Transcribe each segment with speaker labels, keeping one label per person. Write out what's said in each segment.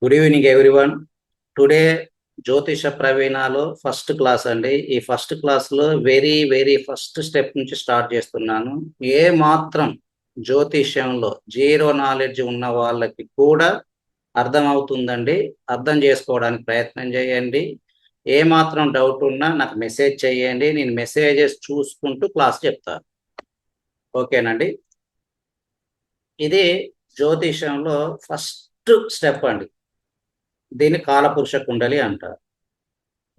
Speaker 1: Good evening everyone. Today జ్యోతిష ప్రవీణాలో first class అండి. ఈ first క్లాస్లో వెరీ వెరీ ఫస్ట్ స్టెప్ నుంచి స్టార్ట్ చేస్తున్నాను. ఏ మాత్రం జ్యోతిష్యంలో జీరో నాలెడ్జ్ ఉన్న వాళ్ళకి కూడా అర్థమవుతుందండి. అర్థం చేసుకోవడానికి ప్రయత్నం చేయండి. ఏ మాత్రం డౌట్ ఉన్నా నాకు మెసేజ్ చేయండి. నేను మెసేజెస్ చూసుకుంటూ క్లాస్ చెప్తాను. ఓకేనండి. ఇది జ్యోతిషంలో ఫస్ట్ స్టెప్ అండి. దీన్ని కాలపురుష కుండలి అంటారు,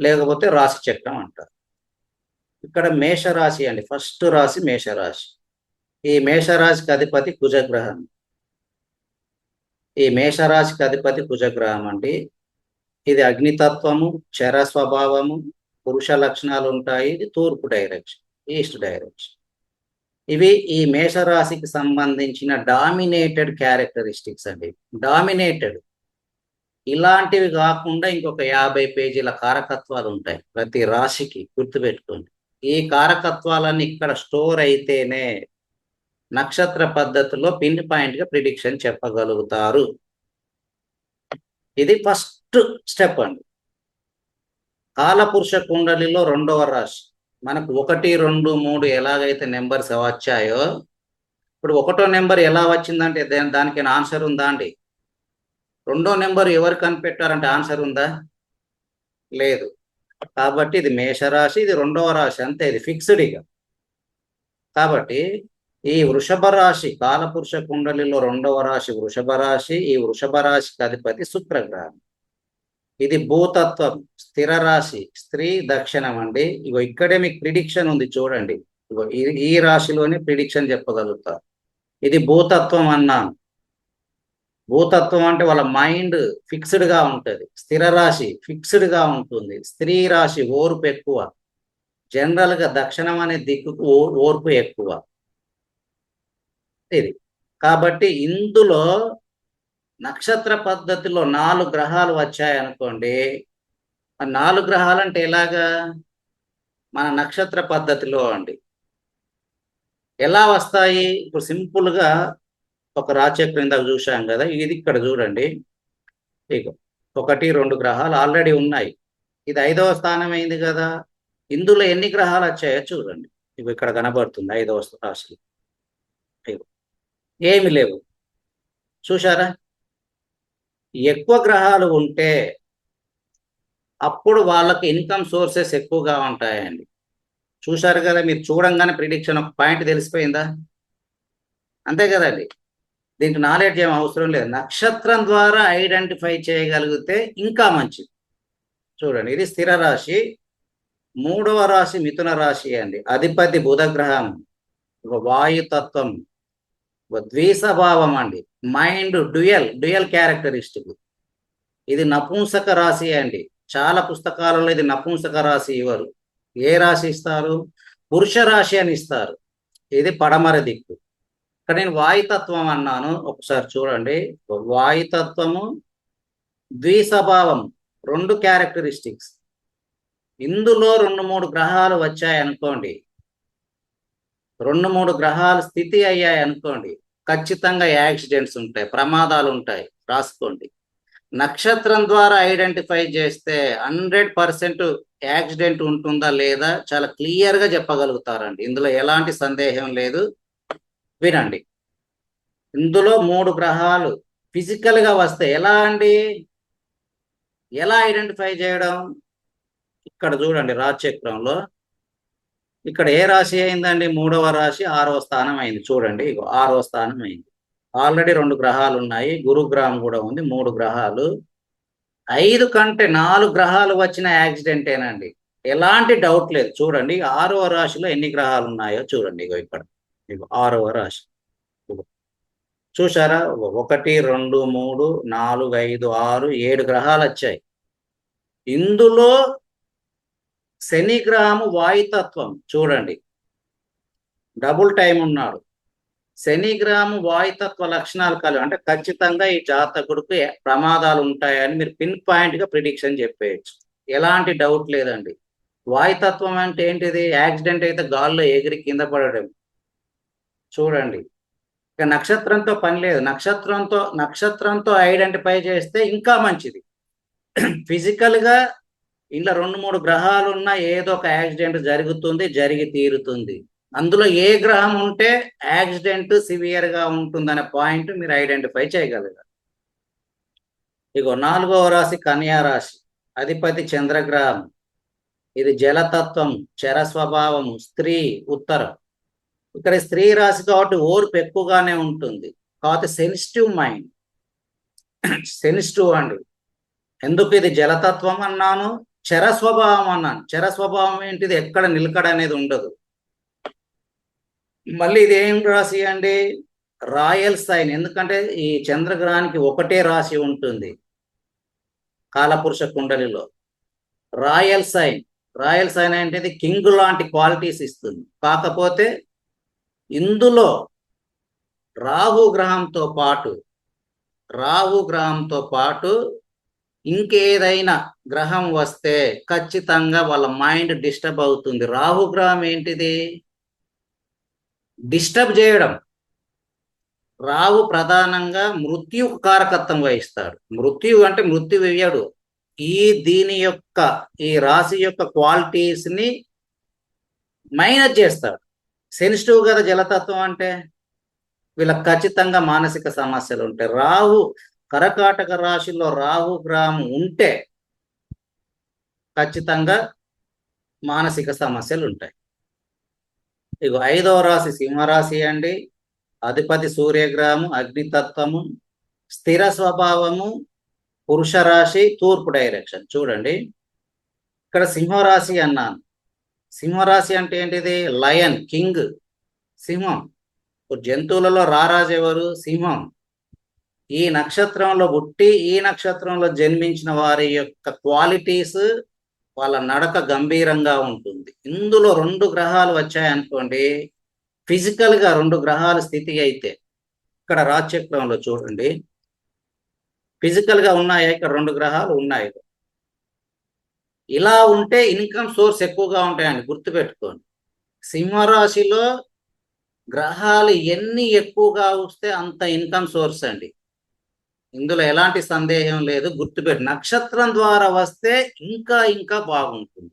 Speaker 1: లేకపోతే రాశి చక్రం అంటారు. ఇక్కడ మేషరాశి అండి, ఫస్ట్ రాశి మేషరాశి. ఈ మేషరాశికి అధిపతి కుజగ్రహం. ఈ మేషరాశికి అధిపతి కుజగ్రహం అండి. ఇది అగ్నితత్వము, చర స్వభావము, పురుష లక్షణాలు ఉంటాయి. ఇది తూర్పు డైరెక్షన్, ఈస్ట్ డైరెక్షన్. ఇవి ఈ మేషరాశికి సంబంధించిన డామినేటెడ్ క్యారెక్టరిస్టిక్స్ అండి. డామినేటెడ్. ఇలాంటివి కాకుండా ఇంకొక 50 పేజీల కారకత్వాలు ఉంటాయి ప్రతి రాశికి, గుర్తుపెట్టుకోండి. ఈ కారకత్వాలన్నీ ఇక్కడ స్టోర్ అయితేనే నక్షత్ర పద్ధతిలో పిన్ పాయింట్ గా ప్రిడిక్షన్ చెప్పగలుగుతారు. ఇది ఫస్ట్ స్టెప్ అండి. కాలపురుష కుండలిలో రెండవ రాశి మనకు 1, 2, 3 ఎలాగైతే నెంబర్స్ వచ్చాయో, ఇప్పుడు 1వ నెంబర్ ఎలా వచ్చిందంటే దానికి ఆన్సర్ ఉందా అండి? 2వ నెంబర్ ఎవరు కనిపెట్టారంటే ఆన్సర్ ఉందా? లేదు. కాబట్టి ఇది మేషరాశి, ఇది రెండవ రాశి, అంతే. ఇది ఫిక్స్డ్ ఇక. కాబట్టి ఈ వృషభ రాశి కాలపురుష కుండలిలో రెండవ రాశి వృషభ రాశి. ఈ వృషభ రాశికి అధిపతి శుక్రగ్రహం. ఇది భూతత్వం, స్థిర రాశి, స్త్రీ దక్షిణం అండి. ఇగో ఇక్కడే మీకు ప్రిడిక్షన్ ఉంది చూడండి. ఇగో ఈ రాశిలోనే ప్రిడిక్షన్ చెప్పగలుగుతారు. ఇది భూతత్వం అన్నాను. భూతత్వం అంటే వాళ్ళ మైండ్ ఫిక్స్డ్ గా ఉంటుంది. స్థిర రాశి ఫిక్స్డ్ గా ఉంటుంది. స్త్రీ రాశి ఓర్పు ఎక్కువ. జనరల్ గా దక్షిణం అనే దిక్కుకు ఓర్పు ఎక్కువ. ఇది కాబట్టి ఇందులో నక్షత్ర పద్ధతిలో 4 గ్రహాలు వచ్చాయనుకోండి. ఆ 4 గ్రహాలు అంటే ఎలాగా? మన నక్షత్ర పద్ధతిలో అండి. ఎలా వస్తాయి? ఇప్పుడు సింపుల్ గా ఒక రాచక్రం ఇందాక చూశాం కదా, ఇది ఇక్కడ చూడండి. ఇక 1, 2 గ్రహాలు ఆల్రెడీ ఉన్నాయి. ఇది 5వ స్థానం అయింది కదా. ఇందులో ఎన్ని గ్రహాలు వచ్చాయో చూడండి. ఇవి ఇక్కడ కనబడుతుంది 5వ రాశి. ఏమి లేవు. చూశారా? ఎక్కువ గ్రహాలు ఉంటే అప్పుడు వాళ్ళకి ఇన్కమ్ సోర్సెస్ ఎక్కువగా ఉంటాయండి. చూశారు కదా, మీరు చూడంగానే ప్రిడిక్షన్ ఒక పాయింట్ తెలిసిపోయిందా? అంతే కదండి. దీనికి నాలెడ్జ్ ఏం అవసరం లేదు. నక్షత్రం ద్వారా ఐడెంటిఫై చేయగలిగితే ఇంకా మంచిది. చూడండి, ఇది స్థిర రాశి. 3వ రాశి మిథున రాశి అండి. అధిపతి బుధగ్రహం, వాయుతత్వం, ద్విస్వభావం అండి. Mind dual characteristic. ఇది నపుంసక రాశి అండి. చాలా పుస్తకాలలో ఇది నపుంసక రాశి ఇవ్వరు. ఏ రాశి ఇస్తారు? పురుష రాశి అని ఇస్తారు. ఇది పడమర దిక్కు. ఇక్కడ నేను వాయుతత్వం అన్నాను, ఒకసారి చూడండి. వాయుతత్వము, ద్విస్వభావం, 2 క్యారెక్టరిస్టిక్స్. ఇందులో 2, 3 గ్రహాలు వచ్చాయి అనుకోండి, 2, 3 గ్రహాలు స్థితి అయ్యాయి అనుకోండి, ఖచ్చితంగా యాక్సిడెంట్స్ ఉంటాయి, ప్రమాదాలు ఉంటాయి. రాసుకోండి. నక్షత్రం ద్వారా ఐడెంటిఫై చేస్తే 100% యాక్సిడెంట్ ఉంటుందా లేదా చాలా క్లియర్ గా చెప్పగలుగుతారండి. ఇందులో ఎలాంటి సందేహం లేదు. వినండి. ఇందులో 3 గ్రహాలు ఫిజికల్ గా వస్తే ఎలా అండి? ఎలా ఐడెంటిఫై చేయడం? ఇక్కడ చూడండి, రాశిచక్రంలో ఇక్కడ ఏ రాశి అయిందండి? 3వ రాశి 6వ స్థానం అయింది. చూడండి, 6వ స్థానం అయింది. ఆల్రెడీ 2 గ్రహాలు ఉన్నాయి, గురుగ్రహం కూడా ఉంది. 3 గ్రహాలు. 5 కంటే 4 గ్రహాలు వచ్చిన యాక్సిడెంటేనండి, ఎలాంటి డౌట్ లేదు. చూడండి 6వ రాశిలో ఎన్ని గ్రహాలు ఉన్నాయో చూడండి. ఇక్కడ 6వ రాశి చూసారా? 1, 2, 3, 4, 5, 6, 7 గ్రహాలు వచ్చాయి. ఇందులో శని గ్రహము వాయుతత్వం చూడండి, డబుల్ టైం ఉన్నాడు. శని గ్రహము వాయుతత్వ లక్షణాలు కలిగి, అంటే ఖచ్చితంగా ఈ జాతకుడికి ప్రమాదాలు ఉంటాయని మీరు పిన్ పాయింట్ గా ప్రిడిక్షన్ చెప్పేయచ్చు. ఎలాంటి డౌట్ లేదండి. వాయుతత్వం అంటే ఏంటిది? యాక్సిడెంట్ అయితే గాల్లో ఎగిరి కింద పడడం. చూడండి, ఇక నక్షత్రంతో పని లేదు. నక్షత్రంతో ఐడెంటిఫై చేస్తే ఇంకా మంచిది. ఫిజికల్ గా ఇంట్లో 2-3 గ్రహాలు ఉన్న ఏదో ఒక యాక్సిడెంట్ జరుగుతుంది, జరిగి తీరుతుంది. అందులో ఏ గ్రహం ఉంటే యాక్సిడెంట్ సివియర్ గా ఉంటుందనే పాయింట్ మీరు ఐడెంటిఫై చేయగలగాలి. ఇగో 4వ రాశి కన్యా రాశి, అధిపతి చంద్రగ్రహం. ఇది జలతత్వం, చర స్వభావము, స్త్రీ, ఉత్తరం. ఇక్కడ స్త్రీ రాశి కాబట్టి ఓర్పు ఎక్కువగానే ఉంటుంది. కాబట్టి సెన్సిటివ్ మైండ్, సెన్సిటివ్ అండి. ఎందుకు ఇది జలతత్వం అన్నాను, చర స్వభావం అన్నాను. చర స్వభావం ఏంటిది, ఎక్కడ నిలకడ అనేది ఉండదు. మళ్ళీ ఇది ఏం రాశి అండి, రాయల్ సైన్. ఎందుకంటే ఈ చంద్రగ్రహానికి ఒకటే రాశి ఉంటుంది కాలపురుష కుండలిలో, రాయల్ సైన్. రాయల్ సైన్ అంటే కింగ్ లాంటి క్వాలిటీస్ ఇస్తుంది. కాకపోతే ఇందులో రాహు గ్రహంతో పాటు ఇంకేదైనా గ్రహం వస్తే ఖచ్చితంగా వాళ్ళ మైండ్ డిస్టర్బ్ అవుతుంది. రాహు గ్రహం ఏంటిది, డిస్టర్బ్ చేయడం. రాహు ప్రధానంగా మృత్యు కారకత్వం వహిస్తాడు. మృత్యు అంటే మృత్యు ఇవ్వడు. ఈ రాశి యొక్క క్వాలిటీస్ ని మైనస్ చేస్తాడు. సెన్సిటివ్ కదా జలతత్వం అంటే, వీళ్ళకి ఖచ్చితంగా మానసిక సమస్యలు ఉంటాయి. కరకాటక రాశిలో రాహు గ్రహం ఉంటే ఖచ్చితంగా మానసిక సమస్యలు ఉంటాయి. ఇక 5వ రాశి సింహరాశి అండి, అధిపతి సూర్యగ్రహము, అగ్నితత్వము, స్థిర స్వభావము, పురుష రాశి, తూర్పు డైరెక్షన్. చూడండి ఇక్కడ సింహరాశి అన్నాను. సింహరాశి అంటే ఏంటిది, లయన్, కింగ్, సింహం. జంతువులలో రారాజు ఎవరు, సింహం. ఈ నక్షత్రంలో పుట్టి ఈ నక్షత్రంలో జన్మించిన వారి యొక్క క్వాలిటీస్, వాళ్ళ నడక గంభీరంగా ఉంటుంది. ఇందులో 2 గ్రహాలు వచ్చాయనుకోండి, ఫిజికల్ గా 2 గ్రహాలు స్థితి అయితే, ఇక్కడ రాజచక్రంలో చూడండి ఫిజికల్ గా ఉన్నాయా, ఇక్కడ 2 గ్రహాలు ఉన్నాయి. ఇలా ఉంటే ఇన్కమ్ సోర్స్ ఎక్కువగా ఉంటాయండి, గుర్తుపెట్టుకోండి. సింహరాశిలో గ్రహాలు ఎన్ని ఎక్కువగా వస్తే అంత ఇన్కమ్ సోర్స్ అండి, ఇందులో ఎలాంటి సందేహం లేదు. గుర్తుపెట్టు, నక్షత్రం ద్వారా వస్తే ఇంకా బాగుంటుంది.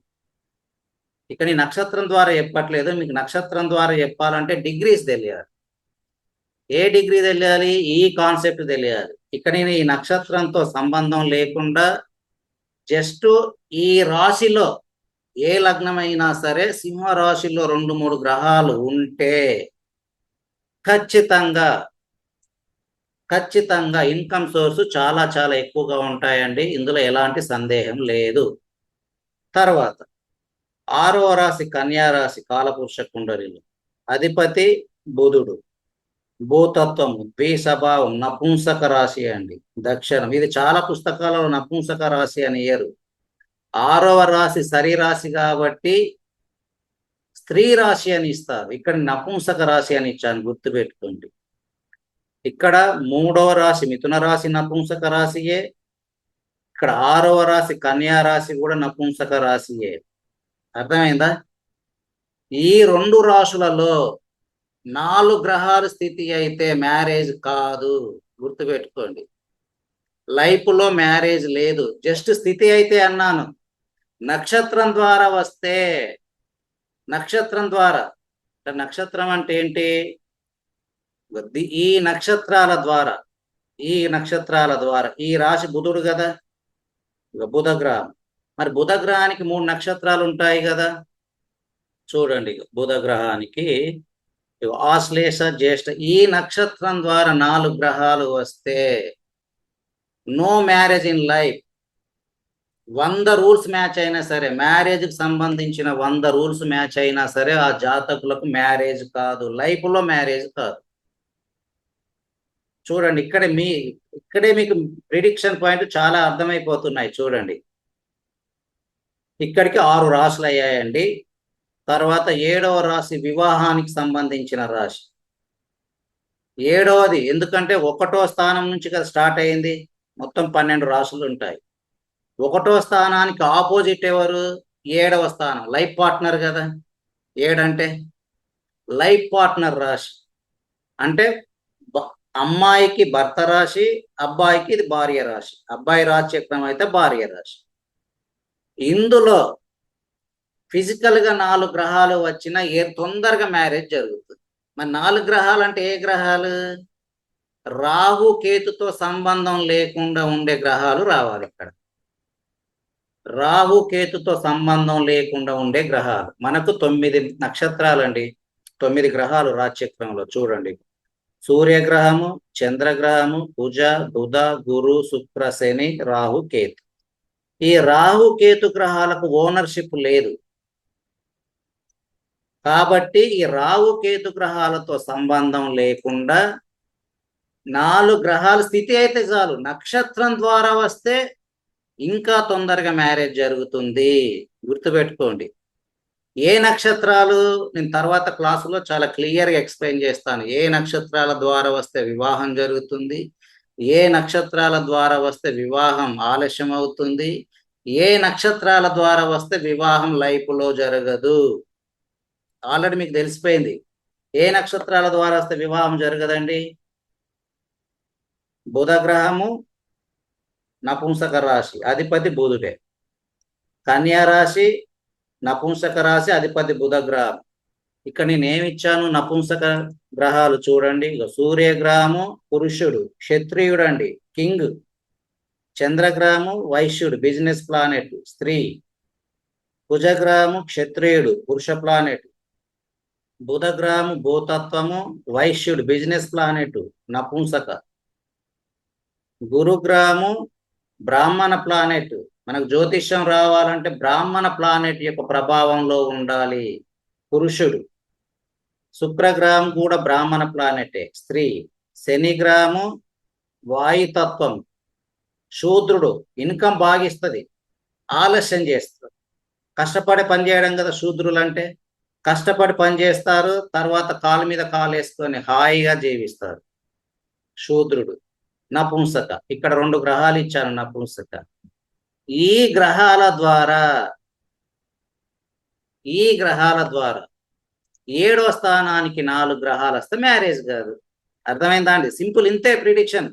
Speaker 1: ఇక నీ నక్షత్రం ద్వారా చెప్పట్లేదు, మీకు నక్షత్రం ద్వారా చెప్పాలంటే డిగ్రీస్ తెలియాలి. ఏ డిగ్రీ తెలియాలి, ఈ కాన్సెప్ట్ తెలియాలి. ఇక నేను ఈ నక్షత్రంతో సంబంధం లేకుండా జస్ట్ ఈ రాశిలో ఏ లగ్నం అయినా సరే, సింహ రాశిలో 2-3 గ్రహాలు ఉంటే ఖచ్చితంగా ఇన్కమ్ సోర్స్ చాలా ఎక్కువగా ఉంటాయండి, ఇందులో ఎలాంటి సందేహం లేదు. తర్వాత 6వ రాశి కన్యా రాశి, కాలపురుష కుండలిలో అధిపతి బుధుడు, భూతత్వము, ద్విస్వభావం, నపుంసక రాశి అండి, దక్షిణం. ఇది చాలా పుస్తకాలలో నపుంసక రాశి అని ఇయ్యరు. 6వ రాశి శరీరాశి కాబట్టి స్త్రీ రాశి అని ఇస్తారు, ఇక్కడ నపుంసక రాశి అని ఇచ్చాను, గుర్తుపెట్టుకోండి. ఇక్కడ 3వ రాశి మిథున రాశి నపుంసక రాశియే, ఇక్కడ 6వ రాశి కన్యా రాశి కూడా నపుంసక రాశియే. అర్థమైందా? ఈ 2 రాశులలో 4 గ్రహాల స్థితి అయితే మ్యారేజ్ కాదు, గుర్తుపెట్టుకోండి. లైఫ్ లో మ్యారేజ్ లేదు, జస్ట్ స్థితి అయితే అన్నాను. నక్షత్రం ద్వారా వస్తే, నక్షత్రం ద్వారా, నక్షత్రం అంటే ఏంటి, ఈ నక్షత్రాల ద్వారా ఈ రాశి బుధుడు కదా, బుధ గ్రహం. మరి బుధ గ్రహానికి 3 నక్షత్రాలు ఉంటాయి కదా, చూడండి. బుధ గ్రహానికి ఆశ్లేష, జ్యేష్ఠ, ఈ నక్షత్రం ద్వారా 4 గ్రహాలు వస్తే no marriage in life. 100 rules match అయినా సరే, మ్యారేజ్ కి సంబంధించిన 100 రూల్స్ మ్యాచ్ అయినా సరే, ఆ జాతకులకు మ్యారేజ్ కాదు, లైఫ్ లో మ్యారేజ్ కాదు. చూడండి ఇక్కడే మీకు ప్రిడిక్షన్ పాయింట్ చాలా అర్థమైపోతున్నాయి. చూడండి, ఇక్కడికి 6 రాశులు అయ్యాయండి. తర్వాత 7వ రాశి వివాహానికి సంబంధించిన రాశి. 7వది ఎందుకంటే 1వ స్థానం నుంచి కదా స్టార్ట్ అయింది, మొత్తం 12 రాశులు ఉంటాయి. 1వ స్థానానికి ఆపోజిట్ ఎవరు, 7వ స్థానం, లైఫ్ పార్ట్నర్ కదా. 7 అంటే లైఫ్ పార్ట్నర్ రాశి, అంటే అమ్మాయికి భర్త రాశి, అబ్బాయికి ఇది భార్య రాశి. అబ్బాయి రాశి చక్రం అయితే భార్య రాశి. ఇందులో ఫిజికల్ గా 4 గ్రహాలు వచ్చినా తొందరగా మ్యారేజ్ జరుగుతుంది. మరి 4 గ్రహాలు అంటే ఏ గ్రహాలు? రాహు కేతుతో సంబంధం లేకుండా ఉండే గ్రహాలు రావాలి ఇక్కడ. రాహు కేతుతో సంబంధం లేకుండా ఉండే గ్రహాలు. మనకు 9 నక్షత్రాలండి, 9 గ్రహాలు రాశిచక్రంలో. చూడండి, సూర్యగ్రహము, చంద్రగ్రహము, కుజ, బుధ, గురు, శుక్ర, శని, రాహు, కేతు. ఈ రాహు కేతు గ్రహాలకు ఓనర్షిప్ లేదు. కాబట్టి ఈ రాహు కేతు గ్రహాలతో సంబంధం లేకుండా 4 గ్రహాల స్థితి అయితే చాలు. నక్షత్రం ద్వారా వస్తే ఇంకా తొందరగా మ్యారేజ్ జరుగుతుంది. గుర్తుపెట్టుకోండి. ఏ నక్షత్రాలు నేను తర్వాత క్లాసులో చాలా క్లియర్గా ఎక్స్ప్లెయిన్ చేస్తాను. ఏ నక్షత్రాల ద్వారా వస్తే వివాహం జరుగుతుంది, ఏ నక్షత్రాల ద్వారా వస్తే వివాహం ఆలస్యం అవుతుంది, ఏ నక్షత్రాల ద్వారా వస్తే వివాహం లైఫ్లో జరగదు. ఆల్రెడీ మీకు తెలిసిపోయింది. ఏ నక్షత్రాల ద్వారా వస్తే వివాహం జరగదండి? బుధ గ్రహము నపుంసక రాశి, అధిపతి బుధుడే. కన్యా రాశి నపుంసక రాశి, అధిపతి బుధ గ్రహం. ఇక్కడ నేను ఏమి ఇచ్చాను? నపుంసక గ్రహాలు చూడండి. సూర్యగ్రహము పురుషుడు, క్షత్రియుడు అండి, కింగ్. చంద్రగ్రహము వైశ్యుడు, బిజినెస్ ప్లానెట్, స్త్రీ. కుజగ్రహము క్షత్రియుడు, పురుష ప్లానెట్. బుధగ్రహము భూతత్వము, వైశ్యుడు, బిజినెస్ ప్లానెట్, నపుంసక. గురుగ్రహము బ్రాహ్మణ ప్లానెట్. మనకు జ్యోతిష్యం రావాలంటే బ్రాహ్మణ ప్లానెట్ యొక్క ప్రభావంలో ఉండాలి, పురుషుడు. శుక్రగ్రహం కూడా బ్రాహ్మణ ప్లానెటే, స్త్రీ. శని గ్రహము వాయుతత్వం, శూద్రుడు. ఇన్కమ్ బాగిస్తుంది, ఆలస్యం చేస్తారు. కష్టపడి పనిచేయడం కదా శూద్రులు అంటే. కష్టపడి పని చేస్తారు, తర్వాత కాలు మీద కాలు వేసుకొని హాయిగా జీవిస్తారు శూద్రుడు. నపుంసక. ఇక్కడ 2 గ్రహాలు ఇచ్చాను నపుంసక. ఈ గ్రహాల ద్వారా 7వ స్థానానికి 4 గ్రహాలు వస్తే మ్యారేజ్ కాదు. అర్థమైందా అండి? సింపుల్, ఇంతే ప్రిడిక్షన్.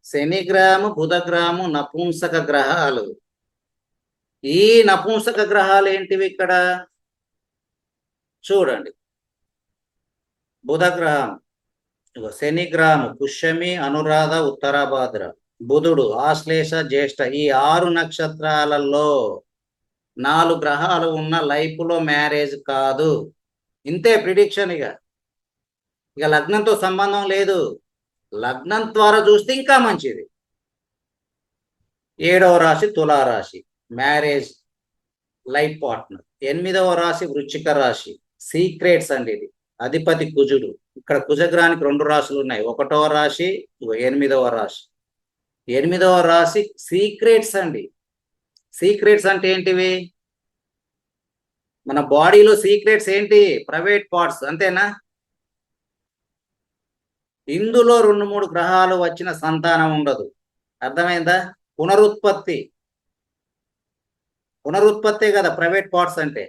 Speaker 1: శని గ్రహము, బుధ గ్రహము నపుంసక గ్రహాలు. ఈ నపుంసక గ్రహాలు ఏంటివి ఇక్కడ చూడండి. బుధ గ్రహం, శని గ్రహము పుష్యమి, అనురాధ, ఉత్తరాభాద్ర. బుధుడు ఆశ్లేష, జ్యేష్ఠ. ఈ 6 నక్షత్రాలలో 4 గ్రహాలు ఉన్న లైఫ్లో మ్యారేజ్ కాదు. ఇంతే ప్రిడిక్షన్. ఇక లగ్నంతో సంబంధం లేదు. లగ్నం ద్వారా చూస్తే ఇంకా మంచిది. 7వ రాశి తులారాశి, మ్యారేజ్ లైఫ్ పార్ట్నర్. 8వ రాశి వృశ్చిక రాశి, సీక్రెట్స్ అండి. ఇది అధిపతి కుజుడు. ఇక్కడ కుజగ్రహానికి 2 రాశులు ఉన్నాయి. 1వ రాశి, 8వ రాశి. 8వ రాశి సీక్రెట్స్ అండి. సీక్రెట్స్ అంటే ఏంటివి? మన బాడీలో సీక్రెట్స్ ఏంటి? ప్రైవేట్ పార్ట్స్, అంతేనా? ఇందులో 2-3 గ్రహాలు వచ్చిన సంతానం ఉండదు. అర్థమైందా? పునరుత్పత్తే కదా ప్రైవేట్ పార్ట్స్ అంటే.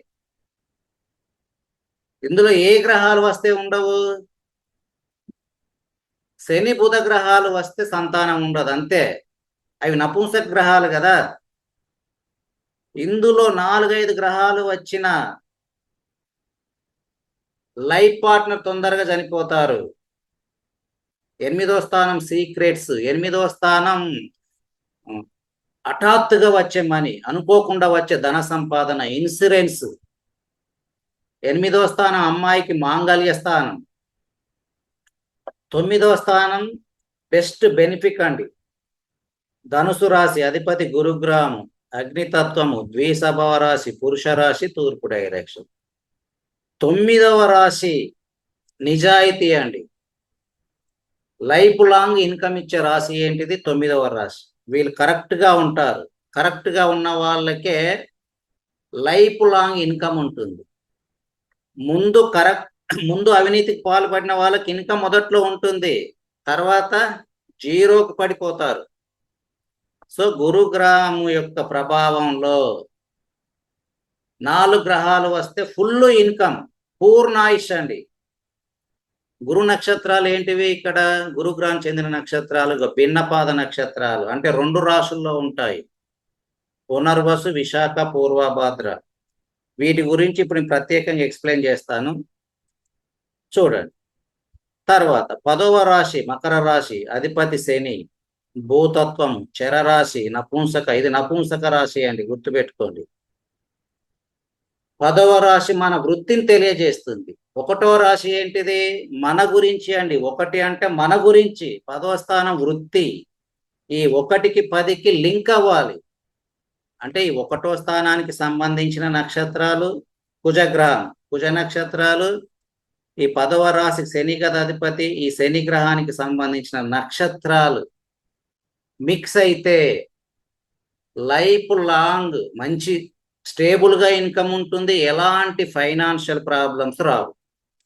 Speaker 1: ఇందులో ఏ గ్రహాలు వస్తే ఉండవు? శని బుధ గ్రహాలు వస్తే సంతానం ఉండదు, అంతే. అవి నపుంసక గ్రహాలు కదా. ఇందులో 4-5 గ్రహాలు వచ్చిన లైఫ్ పార్ట్నర్ తొందరగా చనిపోతారు. 8వ స్థానం సీక్రెట్స్. 8వ స్థానం హఠాత్తుగా వచ్చే మనీ, అనుకోకుండా వచ్చే ధన సంపాదన, ఇన్సూరెన్స్. 8వ స్థానం అమ్మాయికి మాంగళ్య స్థానం. 9వ స్థానం బెస్ట్ బెనిఫిట్ అండి. ధనుసు రాశి, అధిపతి గురుగ్రహము, అగ్నితత్వము, ద్విసభవ రాశి, పురుష రాశి, తూర్పు డైరెక్షన్. 9వ రాశి నిజాయితీ అండి. లైఫ్ లాంగ్ ఇన్కమ్ ఇచ్చే రాశి ఏంటిది? 9వ రాశి. వీళ్ళు కరెక్ట్గా ఉంటారు. కరెక్ట్గా ఉన్న వాళ్ళకే లైఫ్ లాంగ్ ఇన్కమ్ ఉంటుంది. ముందు అవినీతికి పాల్పడిన వాళ్ళకి ఇన్కమ్ మొదట్లో ఉంటుంది, తర్వాత జీరోకి పడిపోతారు. సో గురుగ్రహము యొక్క ప్రభావంలో 4 గ్రహాలు వస్తే ఫుల్ ఇన్కమ్, పూర్ణాయుష్ అండి. గురు నక్షత్రాలు ఏంటివి? ఇక్కడ గురుగ్రహం చెందిన నక్షత్రాలు భిన్నపాద నక్షత్రాలు, అంటే 2 రాశుల్లో ఉంటాయి. పునర్వసు, విశాఖ, పూర్వభాద్ర. వీటి గురించి ఇప్పుడు నేను ప్రత్యేకంగా ఎక్స్ప్లెయిన్ చేస్తాను, చూడండి. తర్వాత 10వ రాశి మకర రాశి, అధిపతి శని, భూతత్వం, చరరాశి, నపుంసక. ఇది నపుంసక రాశి అండి, గుర్తుపెట్టుకోండి. 10వ రాశి మన వృత్తిని తెలియజేస్తుంది. 1వ రాశి ఏంటిది? మన గురించి అండి. 1 అంటే మన గురించి, 10వ స్థానం వృత్తి. ఈ 1కి 10కి లింక్ అవ్వాలి. అంటే ఈ 1వ స్థానానికి సంబంధించిన నక్షత్రాలు కుజగ్రహం, కుజ నక్షత్రాలు. ఈ 10వ రాశి శని కదా అధిపతి, ఈ శని గ్రహానికి సంబంధించిన నక్షత్రాలు మిక్స్ అయితే లైఫ్ లాంగ్ మంచి స్టేబుల్గా ఇన్కమ్ ఉంటుంది, ఎలాంటి ఫైనాన్షియల్ ప్రాబ్లమ్స్ రావు.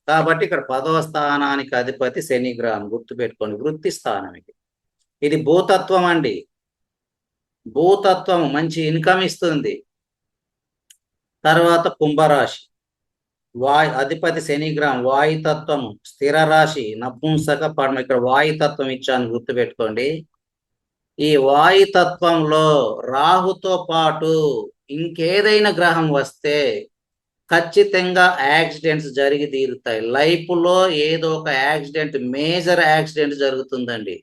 Speaker 1: కాబట్టి ఇక్కడ 10వ స్థానానికి అధిపతి శని గ్రహం, గుర్తుపెట్టుకోండి. వృత్తి స్థానం ఇది భూతత్వం అండి. భూతత్వం మంచి ఇన్కమ్ ఇస్తుంది. తర్వాత కుంభరాశి, అధిపతి శని గ్రహం, వాయుతత్వం, స్థిర రాశి, నపుంసక పడమ. ఇక్కడ వాయుతత్వం ఇచ్చాను, గుర్తుపెట్టుకోండి. ఈ వాయుతత్వంలో రాహుతో పాటు ఇంకేదైనా గ్రహం వస్తే ఖచ్చితంగా యాక్సిడెంట్స్ జరిగి తీరుతాయి. లైఫ్లో ఏదో ఒక యాక్సిడెంట్, మేజర్ యాక్సిడెంట్ జరుగుతుందండి.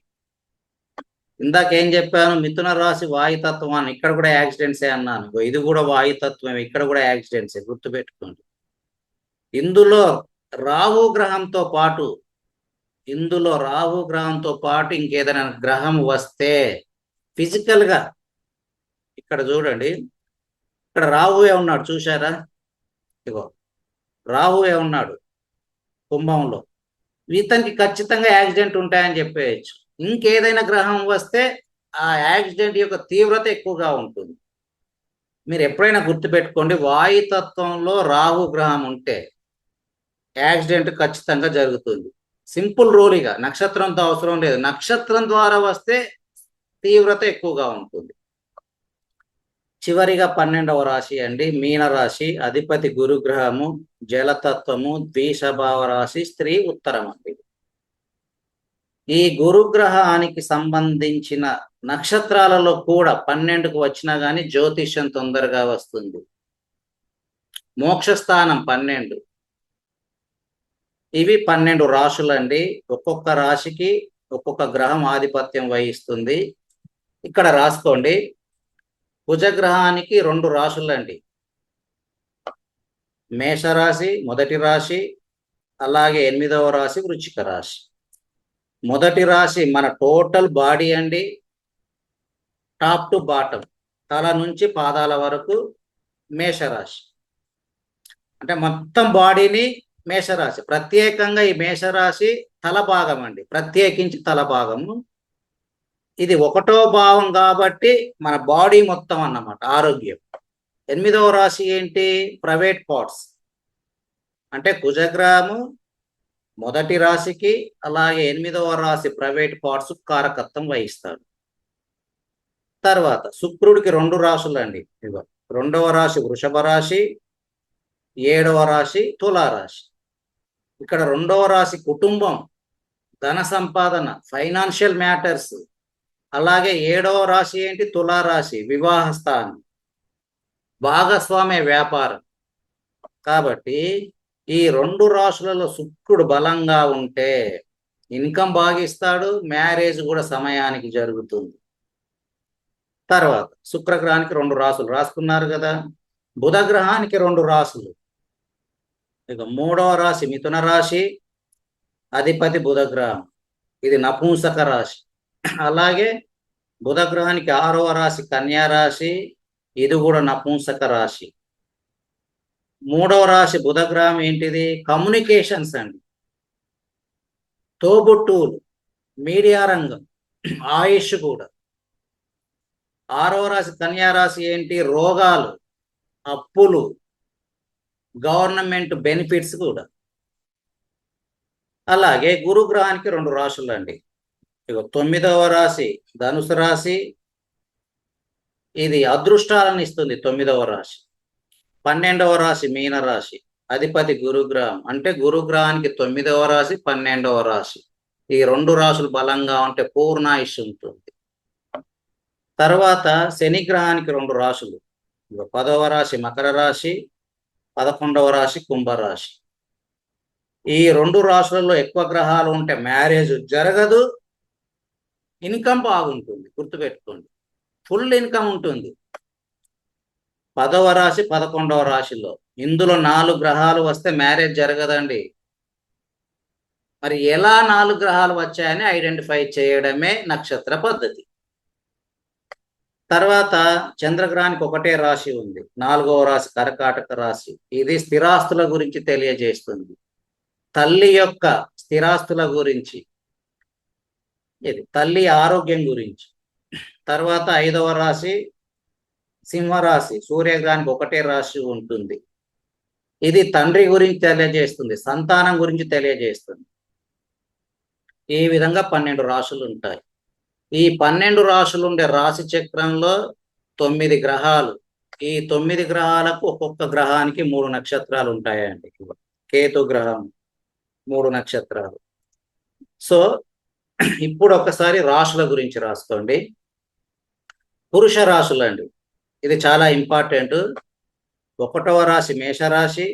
Speaker 1: ఇందాక ఏం చెప్పాను? మిథున రాశి వాయుతత్వం అని, ఇక్కడ కూడా యాక్సిడెంట్సే అన్నాను. ఇది కూడా వాయుతత్వం, ఇక్కడ కూడా యాక్సిడెంట్సే, గుర్తుపెట్టుకోండి. ఇందులో రాహు గ్రహంతో పాటు ఇంకేదైనా గ్రహం వస్తే ఫిజికల్గా, ఇక్కడ చూడండి, ఇక్కడ రాహువే ఉన్నాడు, చూశారా? ఇగో రాహువే ఉన్నాడు కుంభంలో. ఇతనికి ఖచ్చితంగా యాక్సిడెంట్ ఉంటాయని చెప్పేయచ్చు. ఇంకేదైనా గ్రహం వస్తే ఆ యాక్సిడెంట్ యొక్క తీవ్రత ఎక్కువగా ఉంటుంది. మీరు ఎప్పుడైనా గుర్తుపెట్టుకోండి, వాయుతత్వంలో రాహు గ్రహం ఉంటే యాక్సిడెంట్ ఖచ్చితంగా జరుగుతుంది. Simple rule. ఇక నక్షత్రంతో అవసరం లేదు, నక్షత్రం ద్వారా వస్తే తీవ్రత ఎక్కువగా ఉంటుంది. చివరిగా 12వ రాశి అండి, మీనరాశి, అధిపతి గురుగ్రహము, జలతత్వము, ద్విషభావ రాశి, స్త్రీ ఉత్తరం అండి. ఈ గురుగ్రహానికి సంబంధించిన నక్షత్రాలలో కూడా 12కు వచ్చినా కానీ జ్యోతిష్యం తొందరగా వస్తుంది. మోక్షస్థానం 12. ఇవి 12 రాశులండి. ఒక్కొక్క రాశికి ఒక్కొక్క గ్రహం ఆధిపత్యం వహిస్తుంది. ఇక్కడ రాసుకోండి. కుజగ్రహానికి 2 రాశులండి. మేషరాశి మొదటి రాశి, అలాగే 8వ రాశి వృశ్చిక రాశి. మొదటి రాశి మన టోటల్ బాడీ అండి, టాప్ టు బాటం, తల నుంచి పాదాల వరకు మేషరాశి. అంటే మొత్తం బాడీని మేషరాశి. ప్రత్యేకంగా ఈ మేషరాశి తల భాగం అండి, ప్రత్యేకించి తల భాగము. ఇది 1వ భావం కాబట్టి మన బాడీ మొత్తం అన్నమాట, ఆరోగ్యం. 8వ రాశి ఏంటి? Private parts. అంటే కుజగ్రహము మొదటి రాశికి, అలాగే 8వ రాశి ప్రైవేట్ పార్ట్స్ కారకత్వం వహిస్తాడు. తర్వాత శుక్రుడికి 2 రాశులు అండి. 2వ రాశి వృషభ రాశి, 7వ రాశి తులారాశి. ఇక్కడ 2వ రాశి కుటుంబం, ధన సంపాదన, ఫైనాన్షియల్ మ్యాటర్స్. అలాగే 7వ రాశి ఏంటి? తులారాశి, వివాహ స్థానం, భాగస్వామ్య వ్యాపారం. కాబట్టి ఈ 2 రాశులలో శుక్రుడు బలంగా ఉంటే ఇన్కమ్ బాగా ఇస్తాడు, మ్యారేజ్ కూడా సమయానికి జరుగుతుంది. తర్వాత శుక్రగ్రహానికి 2 రాశులు రాసుకున్నారు కదా. బుధ గ్రహానికి 2 రాశులు. ఇక 3వ రాశి మిథున రాశి, అధిపతి బుధగ్రహం, ఇది నపుంసక రాశి. అలాగే బుధ గ్రహానికి 6వ రాశి కన్యా రాశి, ఇది కూడా నపుంసక రాశి. 3వ రాశి బుధగ్రహం ఏంటిది? కమ్యూనికేషన్స్ అండి, తోబుట్టువులు, మీడియా రంగం, ఆయుష్ కూడా. 6వ రాశి కన్యా రాశి ఏంటి? రోగాలు, అప్పులు, గవర్నమెంట్ బెనిఫిట్స్ కూడా. అలాగే గురుగ్రహానికి 2 రాశులు అండి. ఇక 9వ రాశి ధనుసు రాశి, ఇది అదృష్టాలను ఇస్తుంది 9వ రాశి. 12వ రాశి మీన రాశి, అధిపతి గురుగ్రహం, అంటే గురుగ్రహానికి 9వ రాశి 12వ రాశి, ఈ 2 రాశులు బలంగా ఉంటే పూర్ణాయుష్ ఉంటుంది. తర్వాత శని గ్రహానికి 2 రాశులు, 10వ రాశి మకర రాశి, 11వ రాశి కుంభరాశి. ఈ 2 రాశులలో ఎక్కువ గ్రహాలు ఉంటే మ్యారేజ్ జరగదు, ఇన్కమ్ బాగుంటుంది. గుర్తుపెట్టుకోండి, ఫుల్ ఇన్కమ్ ఉంటుంది. 10వ రాశి 11వ రాశిలో ఇందులో 4 గ్రహాలు వస్తే మ్యారేజ్ జరగదండి. మరి ఎలా 4 గ్రహాలు వచ్చాయని ఐడెంటిఫై చేయడమే నక్షత్ర పద్ధతి. తర్వాత చంద్రగ్రహానికి 1 రాశి ఉంది, 4వ రాశి కర్కాటక రాశి. ఇది స్థిరాస్తుల గురించి తెలియజేస్తుంది, తల్లి యొక్క స్థిరాస్తుల గురించి, ఇది తల్లి ఆరోగ్యం గురించి. తర్వాత 5వ రాశి సింహరాశి, సూర్యగ్రహానికి 1 రాశి ఉంటుంది. ఇది తండ్రి గురించి తెలియజేస్తుంది, సంతానం గురించి తెలియజేస్తుంది. ఈ విధంగా 12 రాశులు ఉంటాయి. ఈ 12 రాశులు ఉండే రాశి చక్రంలో 9 గ్రహాలు. ఈ 9 గ్రహాలకు ఒక్కొక్క గ్రహానికి 3 నక్షత్రాలు ఉంటాయండి. కేతు గ్రహం 3 నక్షత్రాలు. సో ఇప్పుడు ఒకసారి రాశుల గురించి రాసుకోండి. పురుష రాశులు అండి, ఇది చాలా ఇంపార్టెంట్. 1వ రాశి మేషరాశి,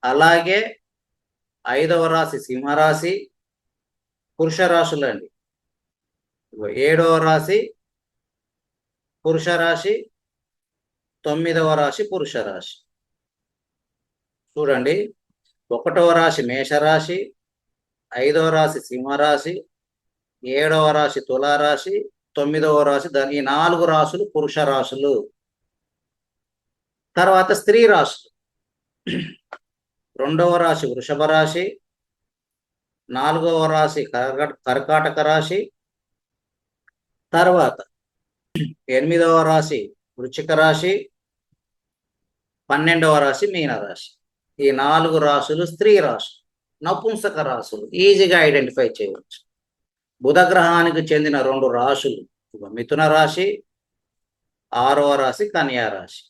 Speaker 1: అలాగే 5వ రాశి సింహరాశి పురుష రాశులు అండి. 7వ రాశి పురుష రాశి, 9వ రాశి పురుష రాశి. చూడండి, 1వ రాశి మేషరాశి, 5వ రాశి సింహరాశి, 7వ రాశి తులారాశి, 9వ రాశి ఈ 4 రాశులు పురుష రాశులు. తర్వాత స్త్రీ రాశులు, 2వ రాశి వృషభ రాశి, 4వ రాశి కర్కాటక రాశి, తర్వాత 8వ రాశి వృశ్చిక రాశి, 12వ రాశి మీనరాశి. ఈ 4 రాశులు స్త్రీ రాశులు, నపుంసక రాశులు, ఈజీగా ఐడెంటిఫై చేయవచ్చు. బుధ గ్రహానికి చెందిన 2 రాశులు, మిథున రాశి, 6వ రాశి కన్యా రాశి.